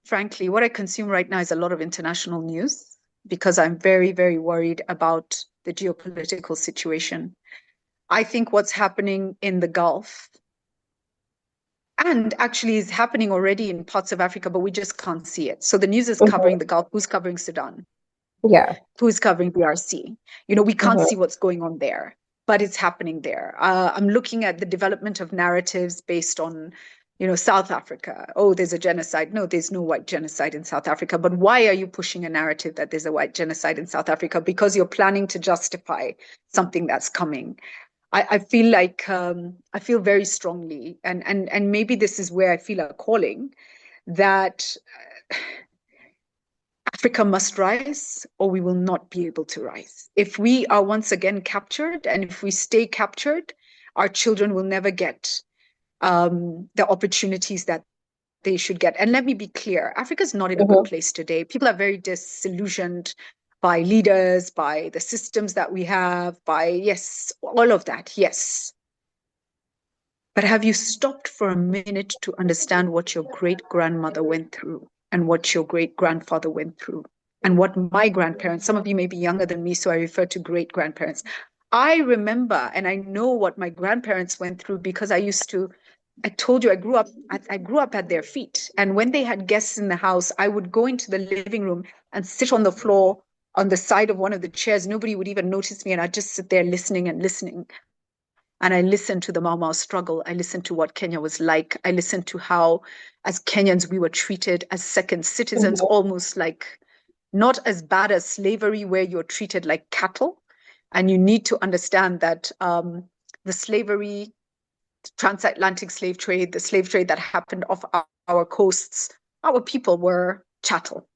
frankly, what I consume right now is a lot of international news because I'm very, very worried about the geopolitical situation. I think what's happening in the Gulf and actually is happening already in parts of Africa, but we just can't see it. So the news is covering the Gulf. Who's covering Sudan? Yeah. Who's covering DRC? We can't see what's going on there, but it's happening there. I'm looking at the development of narratives based on, South Africa. Oh, there's a genocide. No, there's no white genocide in South Africa. But why are you pushing a narrative that there's a white genocide in South Africa? Because you're planning to justify something that's coming. I feel like I feel very strongly, and maybe this is where I feel a calling that Africa must rise, or we will not be able to rise. If we are once again captured, and if we stay captured, our children will never get the opportunities that they should get. And let me be clear, Africa is not in a good place today. People are very disillusioned by leaders, by the systems that we have, by, yes, all of that, yes. But have you stopped for a minute to understand what your great-grandmother went through and what your great-grandfather went through and what my grandparents, some of you may be younger than me, so I refer to great-grandparents. I remember and I know what my grandparents went through because I told you I grew up at their feet. And when they had guests in the house, I would go into the living room and sit on the floor on the side of one of the chairs. Nobody would even notice me. And I'd just sit there listening and listening. And I listened to the Mau Mau struggle. I listened to what Kenya was like. I listened to how, as Kenyans, we were treated as second citizens, almost like not as bad as slavery, where you're treated like cattle. And you need to understand that the slavery, transatlantic slave trade, the slave trade that happened off our coasts, our people were chattel.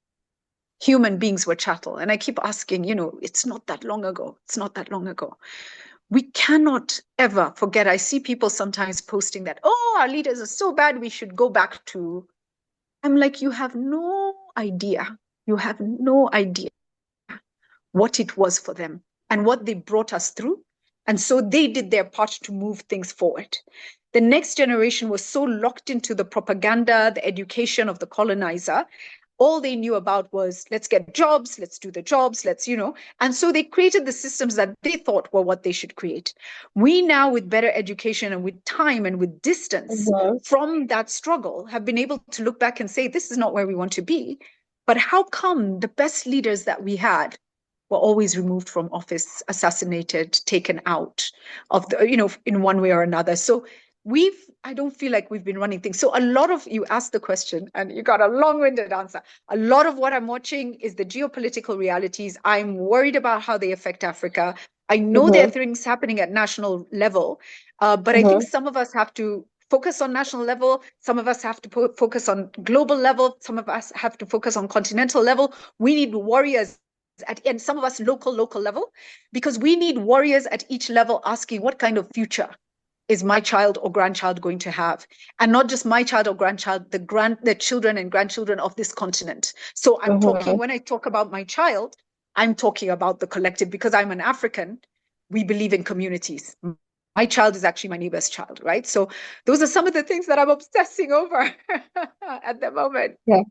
Human beings were chattel. And I keep asking, it's not that long ago. It's not that long ago. We cannot ever forget. I see people sometimes posting that, our leaders are so bad, we should go back to. I'm like, you have no idea. You have no idea what it was for them and what they brought us through. And so they did their part to move things forward. The next generation was so locked into the propaganda, the education of the colonizer. All they knew about was, let's get jobs, let's do the jobs, and so they created the systems that they thought were what they should create. We now, with better education and with time and with distance from that struggle, have been able to look back and say, this is not where we want to be. But how come the best leaders that we had were always removed from office, assassinated, taken out of the, in one way or another? So I don't feel like we've been running things. So a lot of you asked the question and you got a long-winded answer. A lot of what I'm watching is the geopolitical realities. I'm worried about how they affect Africa. I know there are things happening at national level, but I think some of us have to focus on national level. Some of us have to focus on global level. Some of us have to focus on continental level. We need warriors and some of us local level, because we need warriors at each level asking, what kind of future is my child or grandchild going to have? And not just my child or grandchild, the children and grandchildren of this continent. So I'm talking, when I talk about my child, I'm talking about the collective, because I'm an African. We believe in communities. My child is actually my neighbor's child, right? So those are some of the things that I'm obsessing over at the moment. Yeah,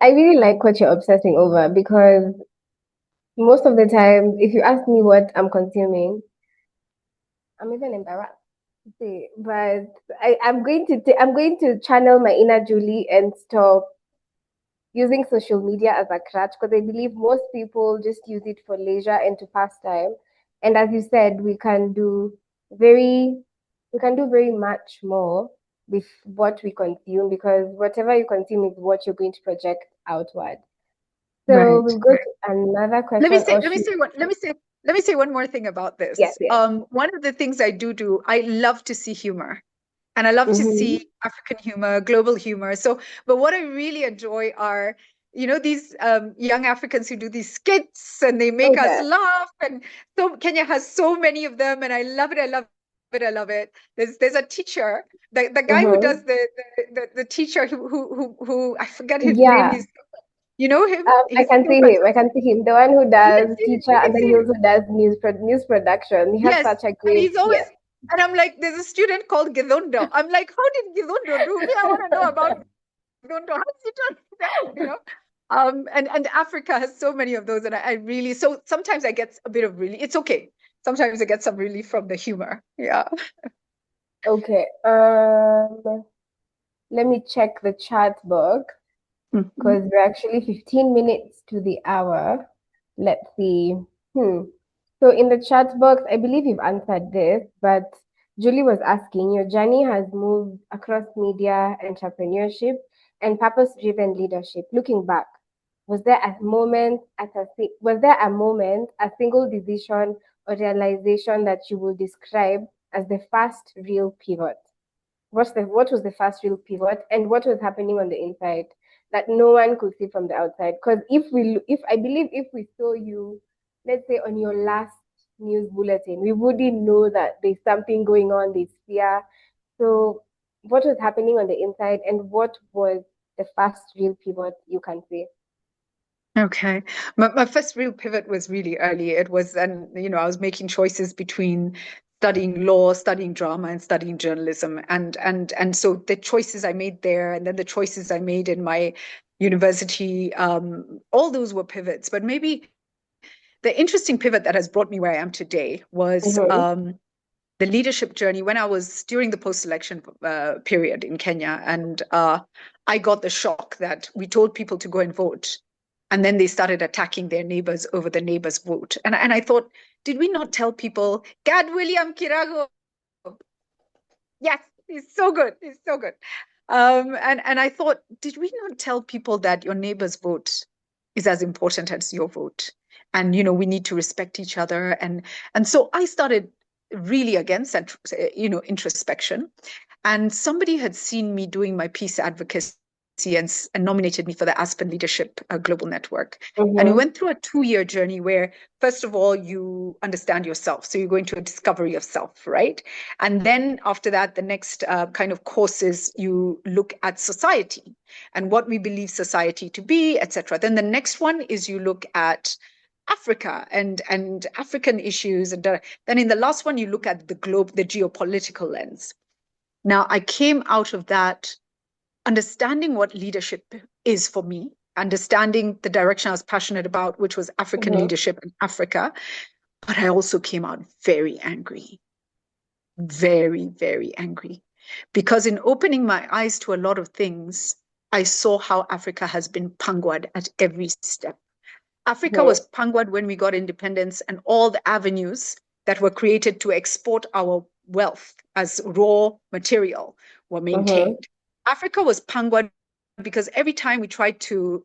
I really like what you're obsessing over, because most of the time, if you ask me what I'm consuming, I'm even embarrassed to say, but I'm going to channel my inner Julie and stop using social media as a crutch, because I believe most people just use it for leisure and to pass time. And as you said, we can do very much more with what we consume, because whatever you consume is what you're going to project outward. So we'll go to another question. Let me say one more thing about this. Yes. One of the things I do, I love to see humor. And I love to see African humor, global humor. But what I really enjoy are, these young Africans who do these skits and they make us laugh. And so Kenya has so many of them, and I love it. I love it. There's a teacher, the guy who does the teacher who I forget his name. He's, you know him? I can see him. The one who does teacher, and then he also does news production. He has such a great. And he's always. And I'm like, there's a student called Gidondo. I'm like, how did Gidondo do? I want to know about Gidondo. How does he turn down? And Africa has so many of those, and I really. So sometimes I get a bit of relief. It's okay. Sometimes I get some relief from the humor. Yeah. Okay. Let me check the chat box, because we're actually 15 minutes to the hour. Let's see. So in the chat box, I believe you've answered this, but Julie was asking, your journey has moved across media, entrepreneurship, and purpose-driven leadership. Looking back, was there a moment, a single decision or realization that you will describe as the first real pivot? What was the first real pivot, and what was happening on the inside that no one could see from the outside? Because I believe if we saw you, let's say on your last news bulletin, we wouldn't know that there's something going on, there's fear. So what was happening on the inside, and what was the first real pivot you can say? Okay. My first real pivot was really early. It was, I was making choices between studying law, studying drama, and studying journalism. And so the choices I made there, and then the choices I made in my university, all those were pivots. But maybe the interesting pivot that has brought me where I am today was the leadership journey when I was during the post-election period in Kenya. And I got the shock that we told people to go and vote. And then they started attacking their neighbors over the neighbors' vote. And I thought, did we not tell people, Gad William Kirago? Yes, he's so good. He's so good. And I thought, did we not tell people that your neighbor's vote is as important as your vote? And, we need to respect each other. And so I started really against that, introspection. And somebody had seen me doing my peace advocacy and nominated me for the Aspen Leadership Global Network. And we went through a 2-year journey where, first of all, you understand yourself. So you're going to a discovery of self, right? And then after that, the next kind of course is you look at society and what we believe society to be, etc. Then the next one is you look at Africa and African issues. And then in the last one, you look at the globe, the geopolitical lens. Now, I came out of that understanding what leadership is for me, understanding the direction I was passionate about, which was African leadership in Africa. But I also came out very angry, very, very angry, because in opening my eyes to a lot of things, I saw how Africa has been panguad at every step. Africa was panguad when we got independence, and all the avenues that were created to export our wealth as raw material were maintained. Africa was panguad because every time we tried to,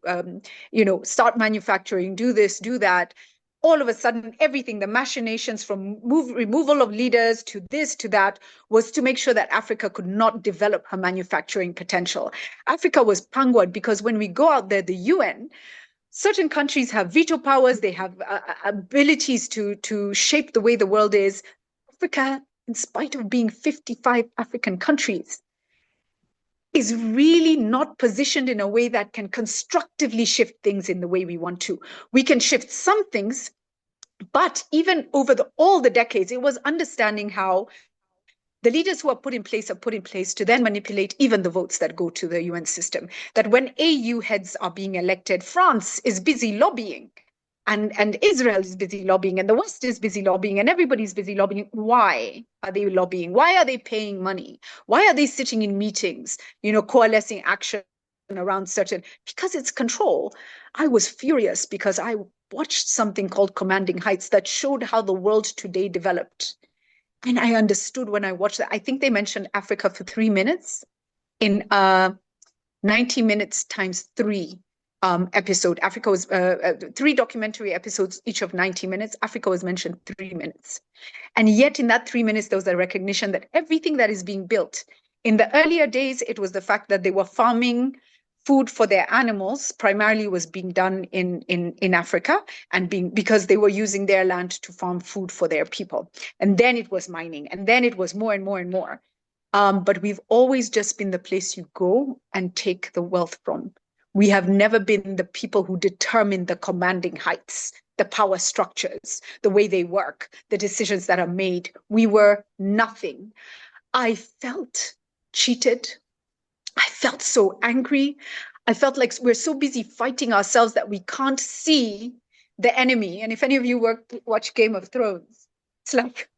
start manufacturing, do this, do that, all of a sudden, everything, the machinations from removal of leaders to this, to that, was to make sure that Africa could not develop her manufacturing potential. Africa was panguad because when we go out there, the UN, certain countries have veto powers, they have abilities to shape the way the world is. Africa, in spite of being 55 African countries, is really not positioned in a way that can constructively shift things in the way we want to. We can shift some things, but even over all the decades, it was understanding how the leaders who are put in place to then manipulate even the votes that go to the UN system. That when AU heads are being elected, France is busy lobbying, and Israel is busy lobbying, and the West is busy lobbying, and everybody's busy lobbying. Why are they lobbying? Why are they paying money? Why are they sitting in meetings, coalescing action around certain? Because it's control. I was furious because I watched something called Commanding Heights that showed how the world today developed. And I understood when I watched that. I think they mentioned Africa for 3 minutes in 90 minutes times 3 episode. Africa was 3 documentary episodes, each of 90 minutes. Africa was mentioned 3 minutes. And yet in that 3 minutes, there was a recognition that everything that is being built, in the earlier days, it was the fact that they were farming food for their animals, primarily was being done in Africa, and because they were using their land to farm food for their people. And then it was mining, and then it was more and more and more. But we've always just been the place you go and take the wealth from. We have never been the people who determine the commanding heights, the power structures, the way they work, the decisions that are made. We were nothing. I felt cheated. I felt so angry. I felt like we're so busy fighting ourselves that we can't see the enemy. And if any of you watch Game of Thrones, it's like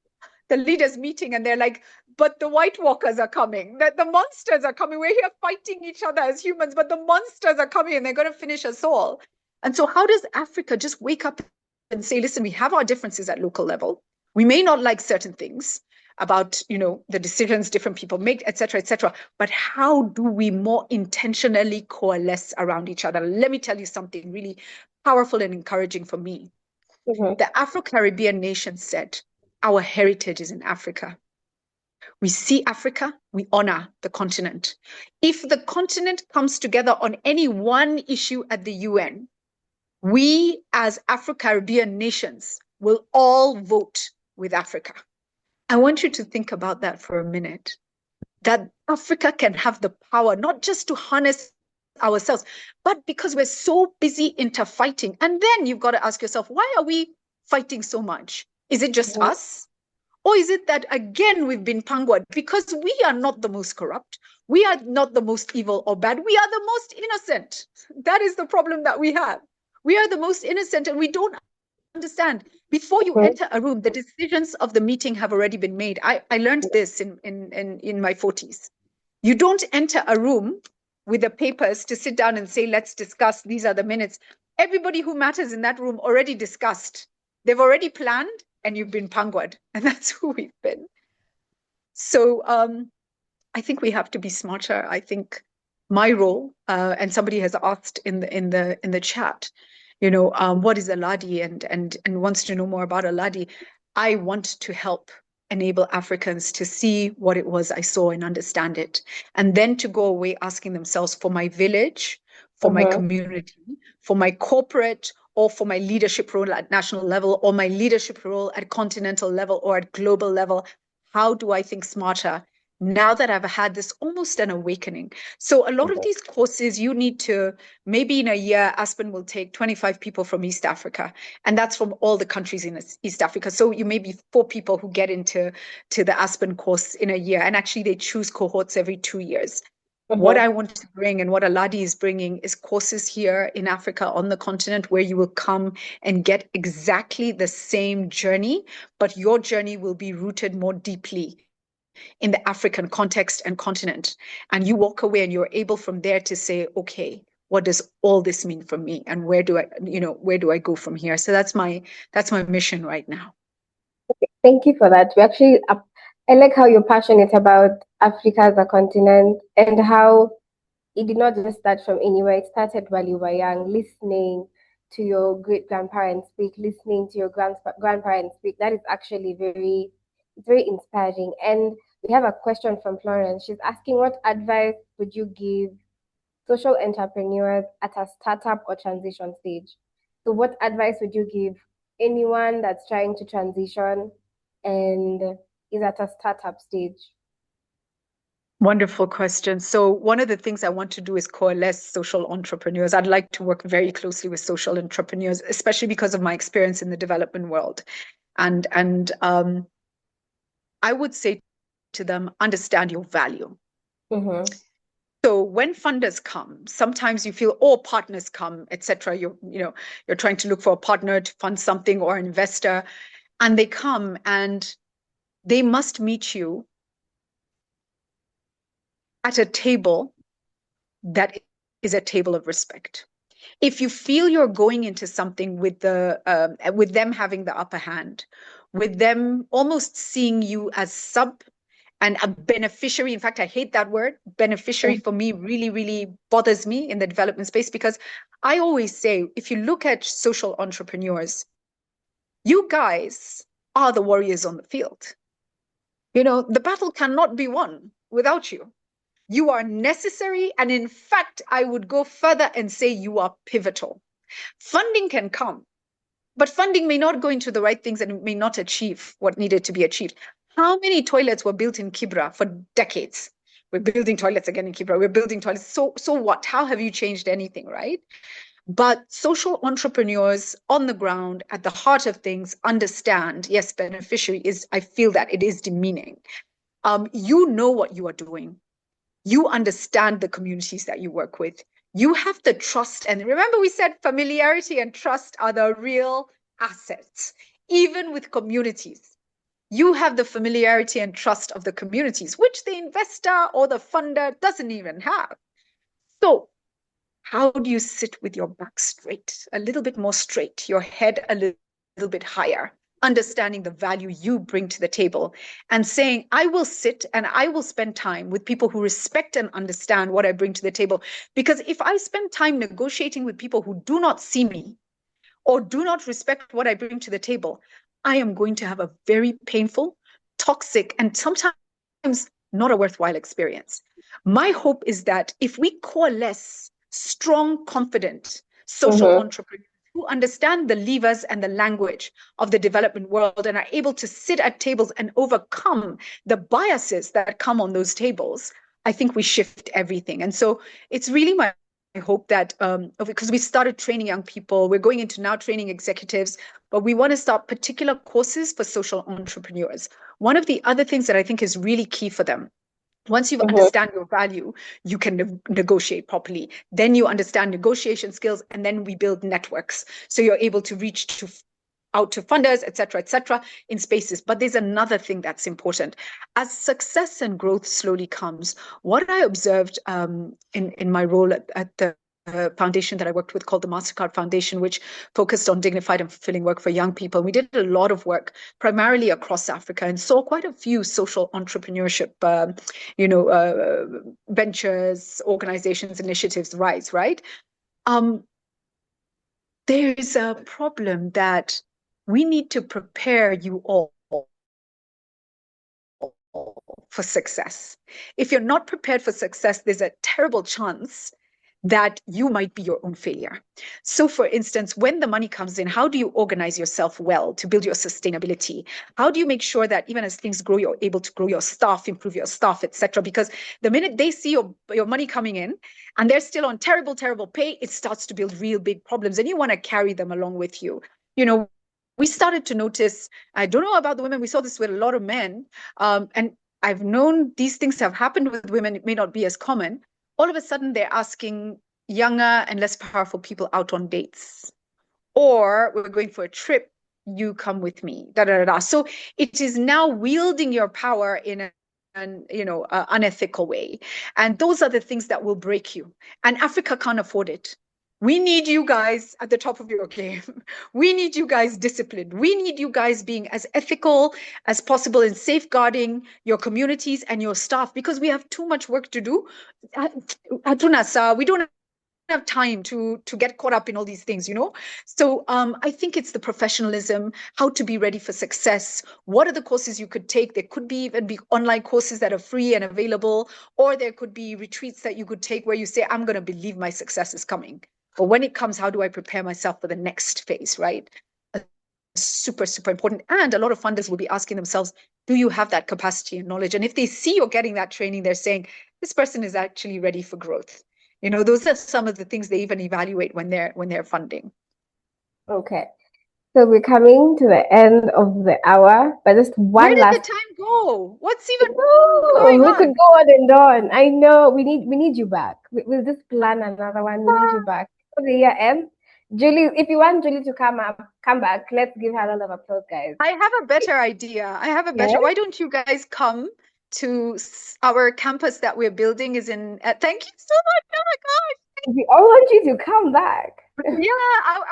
the leaders meeting and they're like, but the White Walkers are coming, the monsters are coming. We're here fighting each other as humans, but the monsters are coming and they're going to finish us all. And so how does Africa just wake up and say, listen, we have our differences at local level. We may not like certain things about, the decisions different people make, et cetera, but how do we more intentionally coalesce around each other? Let me tell you something really powerful and encouraging for me. The Afro-Caribbean nation said, our heritage is in Africa. We see Africa, we honor the continent. If the continent comes together on any one issue at the UN, we as Afro-Caribbean nations will all vote with Africa. I want you to think about that for a minute, that Africa can have the power, not just to harness ourselves, but because we're so busy interfighting. And then you've got to ask yourself, why are we fighting so much? Is it just us? Or is it that, again, we've been panguad because we are not the most corrupt? We are not the most evil or bad. We are the most innocent. That is the problem that we have. We are the most innocent, and we don't understand. Before you enter a room, the decisions of the meeting have already been made. I learned this in my 40s. You don't enter a room with the papers to sit down and say, let's discuss, these are the minutes. Everybody who matters in that room already discussed. They've already planned, and you've been panguad. And that's who we've been. So I think we have to be smarter. I think my role, and somebody has asked in the chat, what is Aladi, and wants to know more about Aladi. I want to help enable Africans to see what it was I saw and understand it, and then to go away asking themselves, for my village, for my community, for my corporate, or for my leadership role at national level, or my leadership role at continental level or at global level, how do I think smarter now that I've had this almost an awakening? So a lot of these courses, you need to, maybe in a year, Aspen will take 25 people from East Africa, and that's from all the countries in East Africa. So you may be 4 people who get into the Aspen course in a year, and actually they choose cohorts every 2 years. What I want to bring, and what Aladi is bringing, is courses here in Africa on the continent where you will come and get exactly the same journey, but your journey will be rooted more deeply in the African context and continent. And you walk away and you're able from there to say, okay, what does all this mean for me? And where do I go from here? So that's my mission right now. Thank you for that. We actually, I like how you're passionate about Africa as a continent, and how it did not just start from anywhere. It started while you were young, listening to your great grandparents speak, listening to your grandparents speak. That is actually very inspiring. And we have a question from Florence. She's asking, what advice would you give social entrepreneurs at a startup or transition stage? So what advice would you give anyone that's trying to transition and is at a startup stage? Wonderful question. So one of the things I want to do is coalesce social entrepreneurs. I'd like to work very closely with social entrepreneurs, especially because of my experience in the development world. And I would say to them, understand your value. So when funders come, sometimes you feel, oh, partners come, etc. You're trying to look for a partner to fund something, or an investor, and they come and they must meet you at a table that is a table of respect. If you feel you're going into something with them having the upper hand, with them almost seeing you as sub and a beneficiary. In fact, I hate that word. Beneficiary for me really, really bothers me in the development space, because I always say, if you look at social entrepreneurs, you guys are the warriors on the field. The battle cannot be won without you. You are necessary. And in fact, I would go further and say you are pivotal. Funding can come, but funding may not go into the right things, and it may not achieve what needed to be achieved. How many toilets were built in Kibra for decades? We're building toilets again in Kibra. We're building toilets. So what? How have you changed anything, right? But social entrepreneurs on the ground, at the heart of things, understand, yes, beneficiary is, I feel that it is demeaning. You know what you are doing. You understand the communities that you work with. You have the trust. And remember, we said familiarity and trust are the real assets, even with communities. You have the familiarity and trust of the communities, which the investor or the funder doesn't even have. So how do you sit with your back straight, a little bit more straight, your head a little bit higher, understanding the value you bring to the table, and saying, I will sit and I will spend time with people who respect and understand what I bring to the table. Because if I spend time negotiating with people who do not see me or do not respect what I bring to the table, I am going to have a very painful, toxic, and sometimes not a worthwhile experience. My hope is that if we coalesce strong, confident social entrepreneurs who understand the levers and the language of the development world and are able to sit at tables and overcome the biases that come on those tables, I think we shift everything. And so it's really my hope that, because we started training young people, we're going into now training executives, but we want to start particular courses for social entrepreneurs one of the other things that I think is really key for them, once you understand your value, you can negotiate properly. Then you understand negotiation skills, and then we build networks. So you're able to reach out to funders, et cetera, in spaces. But there's another thing that's important. As success and growth slowly comes, what I observed in my role at the foundation that I worked with called the MasterCard Foundation, which focused on dignified and fulfilling work for young people. We did a lot of work primarily across Africa and saw quite a few social entrepreneurship, ventures, organizations, initiatives rise, right? There's a problem that we need to prepare you all for success. If you're not prepared for success, there's a terrible chance that you might be your own failure. So for instance, when the money comes in, how do you organize yourself well to build your sustainability? How do you make sure that even as things grow, you're able to grow your staff, improve your staff, etc.? Because the minute they see your money coming in and they're still on terrible, terrible pay, it starts to build real big problems, and you want to carry them along with you. We started to notice, I don't know about the women, we saw this with a lot of men, and I've known these things have happened with women. It may not be as common. All of a sudden, they're asking younger and less powerful people out on dates. Or we're going for a trip, you come with me, da, da, da, da. So it is now wielding your power in an unethical way. And those are the things that will break you. And Africa can't afford it. We need you guys at the top of your game. We need you guys disciplined. We need you guys being as ethical as possible in safeguarding your communities and your staff, because we have too much work to do. We don't have time to get caught up in all these things, So I think it's the professionalism, how to be ready for success. What are the courses you could take? There could even be online courses that are free and available, or there could be retreats that you could take where you say, I'm going to believe my success is coming. But when it comes, how do I prepare myself for the next phase, right? Super, super important. And a lot of funders will be asking themselves, do you have that capacity and knowledge? And if they see you're getting that training, they're saying, this person is actually ready for growth. Those are some of the things they even evaluate when they're funding. Okay. So we're coming to the end of the hour, but just one last. Where did the time go? What's even going we on? could go on and on. I know we need you back. We'll just plan another one. We need you back for the year end. Julie, if you want Julie to come back, let's give her a lot of applause, guys. I have a better idea. Why don't you guys come to our campus that we're building? Thank you so much. Oh my gosh. We all want you to come back. Yeah,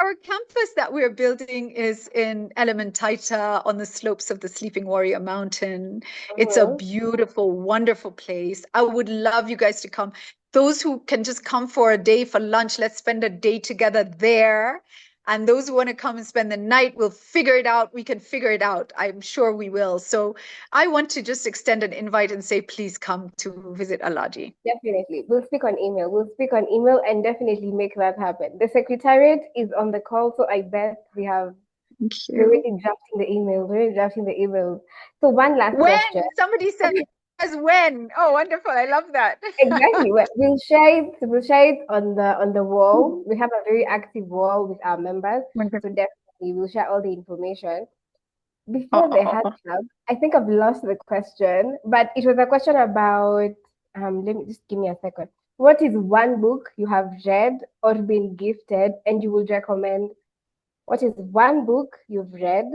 our campus that we're building is in Elementaita on the slopes of the Sleeping Warrior Mountain. It's a beautiful, wonderful place. I would love you guys to come. Those who can just come for a day for lunch, let's spend a day together there. And those who want to come and spend the night, we'll figure it out. We can figure it out. I'm sure we will. So I want to just extend an invite and say, please come to visit Alaji. Definitely. We'll speak on email and definitely make that happen. The secretariat is on the call, so I bet we're already drafting the email. So one last question. Somebody said when. Oh, wonderful. I love that. Exactly. We'll share it on the wall. We have a very active wall with our members. Wonderful. So definitely we'll share all the information. Before the Heart Club, I think I've lost the question, but it was a question about let me just give me a second. What is one book you have read or been gifted and you would recommend? What is one book you've read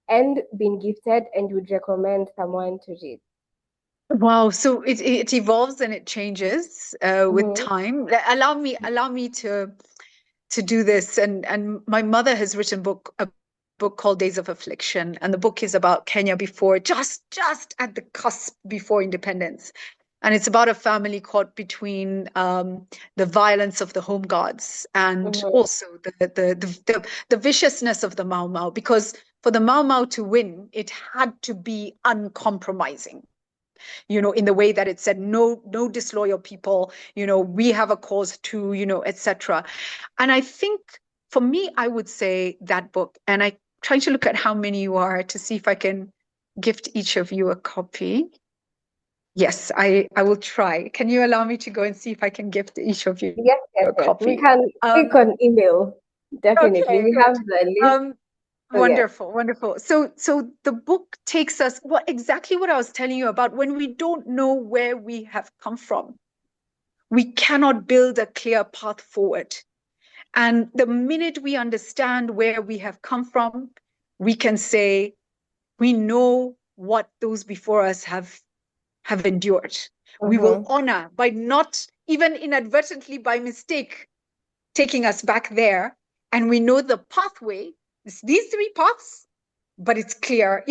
and been gifted and you would recommend someone to read? Wow, so it evolves and it changes with time. Allow me to do this. And my mother has written a book called Days of Affliction, and the book is about Kenya before, just at the cusp before independence. And it's about a family caught between the violence of the home guards and also the viciousness of the Mau Mau, because for the Mau Mau to win, it had to be uncompromising. In the way that it said, no disloyal people, we have a cause too, etc. And I think for me, I would say that book, and I trying to look at how many you are to see if I can gift each of you a copy. Yes, I will try. Can you allow me to go and see if I can gift each of you yes, a copy? We can speak on email. Definitely. Okay, we have the list. So yeah. Wonderful, wonderful. So the book takes us exactly what I was telling you about. When we don't know where we have come from, we cannot build a clear path forward. And the minute we understand where we have come from, we can say we know what those before us have endured. We will honor by not even inadvertently by mistake taking us back there. And we know the pathway. It's these three paths, but it's clear,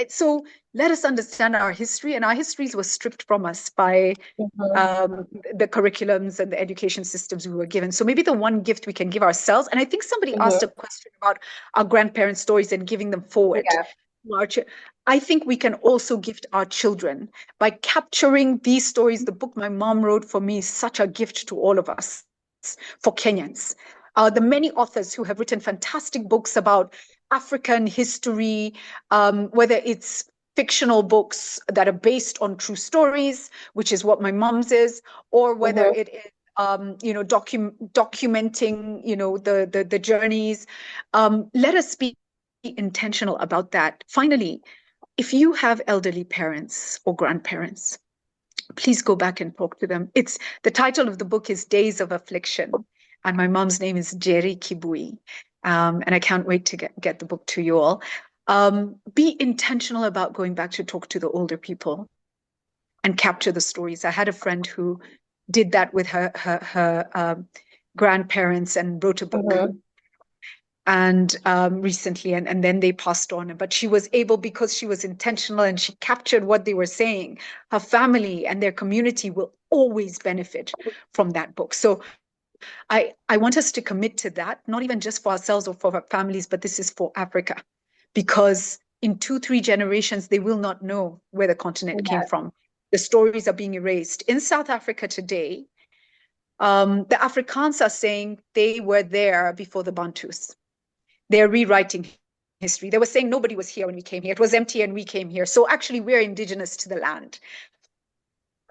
so let us understand our history, and our histories were stripped from us by the curriculums and the education systems we were given. So maybe the one gift we can give ourselves, and I think somebody asked a question about our grandparents' stories and giving them forward. Yeah. I think we can also gift our children by capturing these stories. The book my mom wrote for me is such a gift to all of us, for Kenyans. The many authors who have written fantastic books about African history, whether it's fictional books that are based on true stories, which is what my mom's is, or whether it is documenting the journeys. Let us be intentional about that. Finally, if you have elderly parents or grandparents, please go back and talk to them. The title of the book is Days of Affliction, and my mom's name is Jerry Kibui. And I can't wait to get the book to you all. Be intentional about going back to talk to the older people and capture the stories. I had a friend who did that with her grandparents and wrote a book. And recently, and then they passed on. But she was able, because she was intentional and she captured what they were saying, her family and their community will always benefit from that book. So I want us to commit to that, not even just for ourselves or for our families, but this is for Africa, because in 2-3 generations, they will not know where the continent came from. The stories are being erased. In South Africa today, the Afrikaans are saying they were there before the Bantus. They're rewriting history. They were saying nobody was here when we came here. It was empty and we came here. So actually, we're indigenous to the land.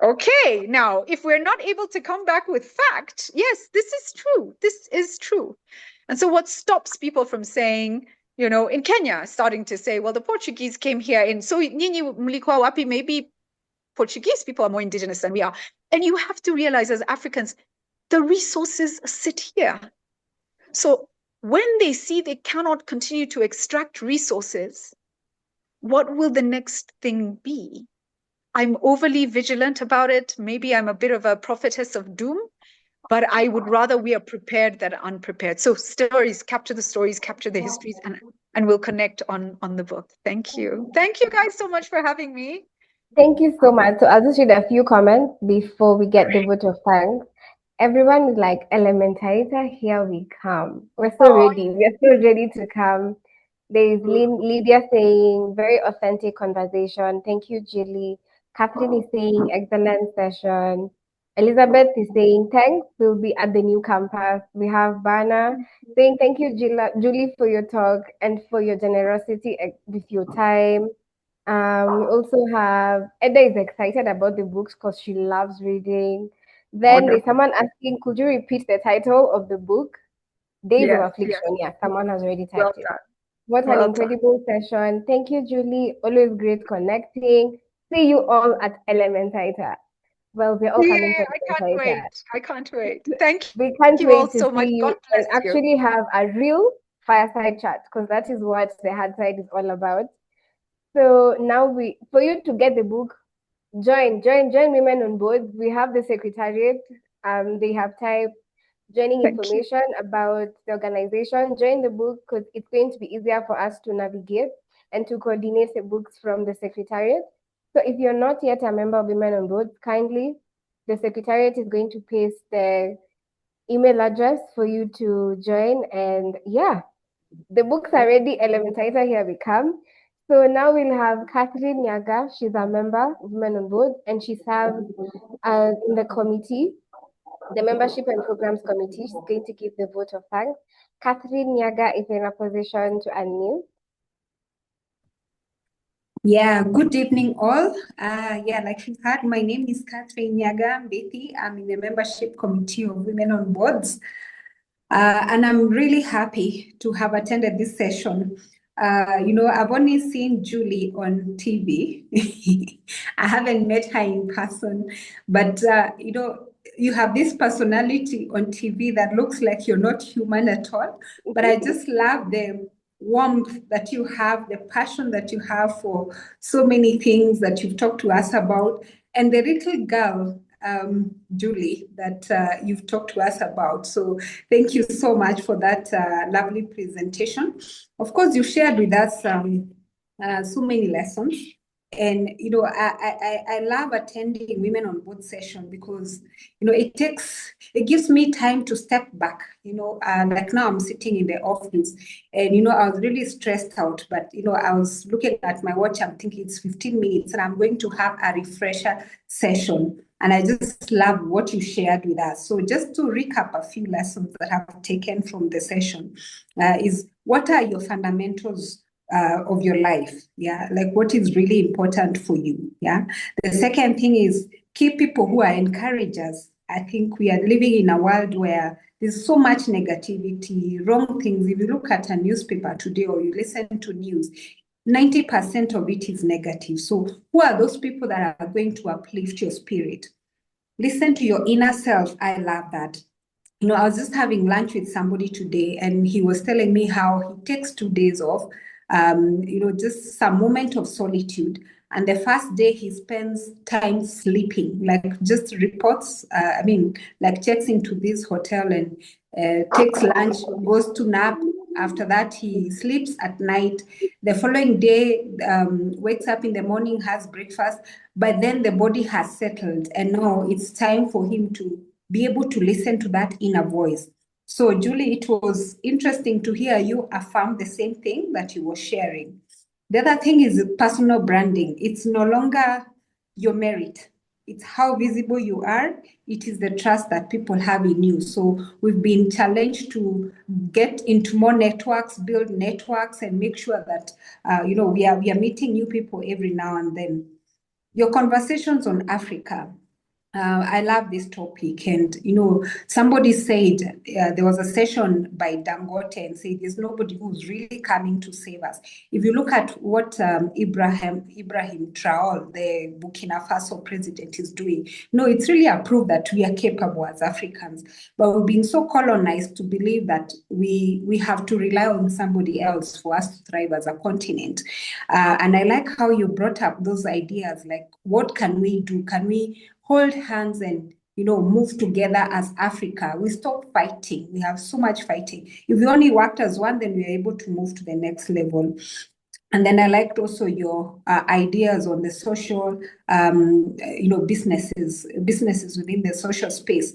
Okay, now, if we're not able to come back with fact, yes, this is true. This is true. And so what stops people from saying, in Kenya, starting to say, well, the Portuguese came here in, so nyinyi mlikuwa wapi? Maybe Portuguese people are more indigenous than we are. And you have to realize, as Africans, the resources sit here. So when they see they cannot continue to extract resources, what will the next thing be? I'm overly vigilant about it. Maybe I'm a bit of a prophetess of doom, but I would rather we are prepared than unprepared. So stories, capture the stories, capture the histories, and we'll connect on the book. Thank you. Thank you guys so much for having me. Thank you so much. So I'll just read a few comments before we get the vote of thanks. Everyone is like, Elementator, here we come. We're so ready. We're so ready to come. There is Lydia saying, very authentic conversation. Thank you, Julie. Catherine is saying, excellent session. Elizabeth is saying, thanks. We'll be at the new campus. We have Bana saying, thank you, Julie, for your talk and for your generosity with your time. We also have Edda is excited about the books because she loves reading. Then there's someone asking, could you repeat the title of the book? Days of Affliction. Yeah, someone has already typed it. What an incredible session. Thank you, Julie. Always great connecting. See you all at Elementator. Well, we're all coming to Elementator. I can't wait. Thank you. We can't you all wait to so see much. you God bless and actually have a real fireside chat, because that is what the Hearthside is all about. So now for you to get the book, join Women on Boards. We have the secretariat. They have typed joining information about the organization. Join the book because it's going to be easier for us to navigate and to coordinate the books from the secretariat. So if you're not yet a member of Women on Boards, kindly, the secretariat is going to paste the email address for you to join. And yeah, the books are ready. Elementator, here we come. So now we'll have Catherine Nyaga. She's a member of Women on Board, and she serves in the committee, the Membership and Programs Committee. She's going to give the vote of thanks. Catherine Nyaga is in a position to unmute. Yeah, good evening all. Like you heard, my name is Catherine Nyaga Mbithi. I'm in the Membership Committee of Women on Boards. And I'm really happy to have attended this session. I've only seen Julie on TV. I haven't met her in person, but you have this personality on TV that looks like you're not human at all. But I just love the warmth that you have, the passion that you have for so many things that you've talked to us about, and the little girl, Julie, that you've talked to us about. So thank you so much for that lovely presentation. Of course, you shared with us so many lessons. And I love attending Women on Board session because it gives me time to step back. Like now I'm sitting in the office, and I was really stressed out. But I was looking at my watch. I'm thinking it's 15 minutes, and I'm going to have a refresher session. And I just love what you shared with us. So just to recap a few lessons that I've taken from the session is what are your fundamentals of your life? Yeah, like what is really important for you? Yeah. The second thing is keep people who are encouragers. I think we are living in a world where there's so much negativity, wrong things. If you look at a newspaper today or you listen to news, 90% of it is negative. So who are those people that are going to uplift your spirit? Listen to your inner self. I love that. I was just having lunch with somebody today, and he was telling me how he takes 2 days off, just some moment of solitude. And the first day he spends time sleeping, like just reports, like checks into this hotel and takes lunch, goes to nap. After that, he sleeps at night. The following day, wakes up in the morning, has breakfast, but then the body has settled. And now it's time for him to be able to listen to that inner voice. So, Julie, it was interesting to hear you affirm the same thing that you were sharing. The other thing is personal branding. It's no longer your merit. It's how visible you are. It is the trust that people have in you. So we've been challenged to get into more networks, build networks, and make sure that we are meeting new people every now and then. Your conversations on Africa. I love this topic. And, somebody said there was a session by Dangote and said there's nobody who's really coming to save us. If you look at what Ibrahim Traore, the Burkina Faso president, is doing, it's really a proof that we are capable as Africans. But we've been so colonized to believe that we have to rely on somebody else for us to thrive as a continent. And I like how you brought up those ideas, like what can we do? Can we hold hands and move together as Africa? We stop fighting. We have so much fighting. If we only worked as one, then we are able to move to the next level. And then I liked also your ideas on the social, businesses within the social space.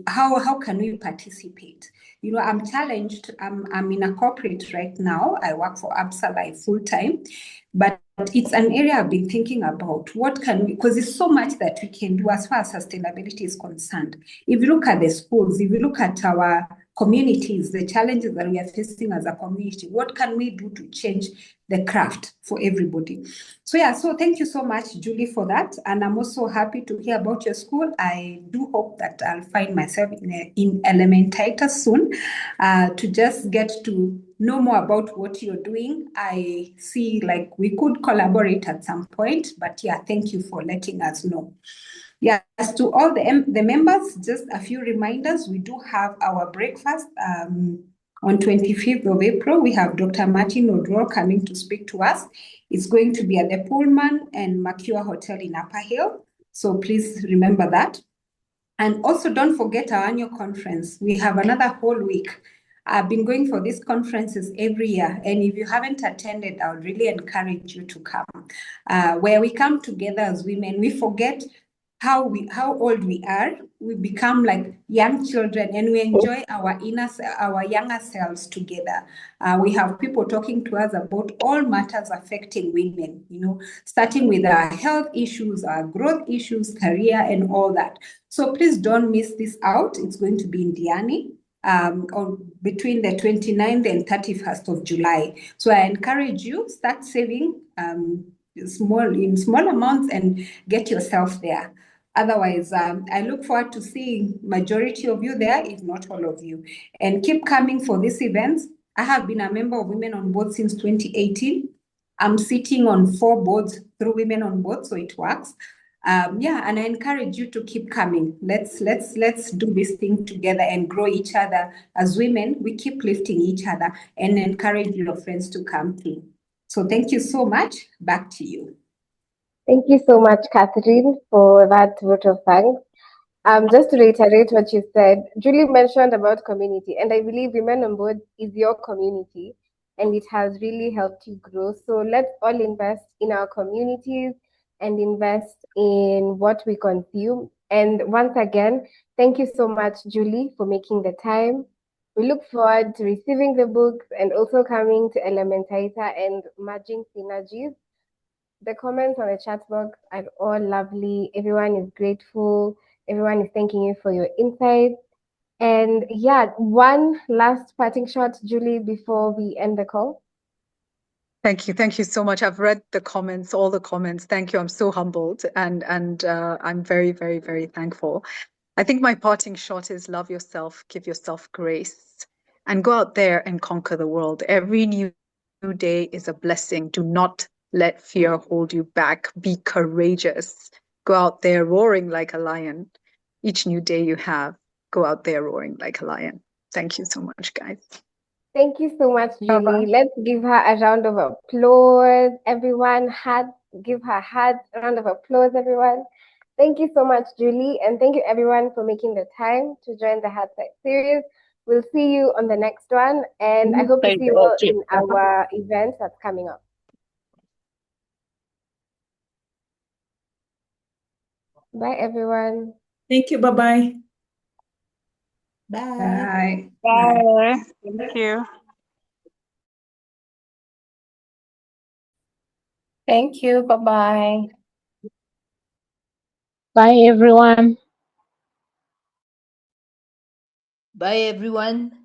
How can we participate? I'm challenged. I'm in a corporate right now. I work for Absa Life full time, but it's an area I've been thinking about. What can we, because there's so much that we can do as far as sustainability is concerned. If you look at the schools, if you look at our communities, the challenges that we are facing as a community, what can we do to change the craft for everybody? So thank you so much, Julie, for that. And I'm also happy to hear about your school. I do hope that I'll find myself in Elementator soon to just get to know more about what you're doing. I see like we could collaborate at some point, but yeah, thank you for letting us know. Yes, to all the members, just a few reminders. We do have our breakfast on 25th of April. We have Dr. Martin Odro coming to speak to us. It's going to be at the Pullman and Mercure Hotel in Upper Hill. So please remember that. And also don't forget our annual conference. We have another whole week. I've been going for these conferences every year. And if you haven't attended, I would really encourage you to come. Where we come together as women, we forget how old we are. We become like young children, and we enjoy our younger selves together. We have people talking to us about all matters affecting women, starting with our health issues, our growth issues, career, and all that. So please don't miss this out. It's going to be in Diani. Between the 29th and 31st of July. So I encourage you, start saving in small amounts and get yourself there. Otherwise, I look forward to seeing majority of you there, if not all of you. And keep coming for these events. I have been a member of Women on Board since 2018. I'm sitting on 4 boards through Women on Board, so it works. Yeah, and I encourage you to keep coming. Let's do this thing together and grow each other. As women, we keep lifting each other and encourage your friends to come too. So thank you so much. Back to you. Thank you so much, Catherine, for that vote of thanks. Just to reiterate what you said, Julie mentioned about community, and I believe Women on Board is your community, and it has really helped you grow. So let's all invest in our communities and invest in what we consume. And once again, thank you so much, Julie, for making the time. We look forward to receiving the books and also coming to Elementator and merging synergies. The comments on the chat box are all lovely. Everyone is grateful. Everyone is thanking you for your insights. And yeah, one last parting shot, Julie, before we end the call. Thank you. Thank you so much. I've read the comments, all the comments. Thank you. I'm so humbled and I'm very, very, very thankful. I think my parting shot is love yourself, give yourself grace, and go out there and conquer the world. Every new day is a blessing. Do not let fear hold you back. Be courageous. Go out there roaring like a lion. Each new day you have, go out there roaring like a lion. Thank you so much, guys. Thank you so much, Julie. Bye-bye. Let's give her a round of applause. Everyone, give her a round of applause, everyone. Thank you so much, Julie. And thank you, everyone, for making the time to join the Hearthside Series. We'll see you on the next one. And I hope to see you all in our event that's coming up. Bye, everyone. Thank you. Bye-bye. Bye. Bye. Thank you. Thank you. Bye-bye. Bye, everyone. Bye, everyone.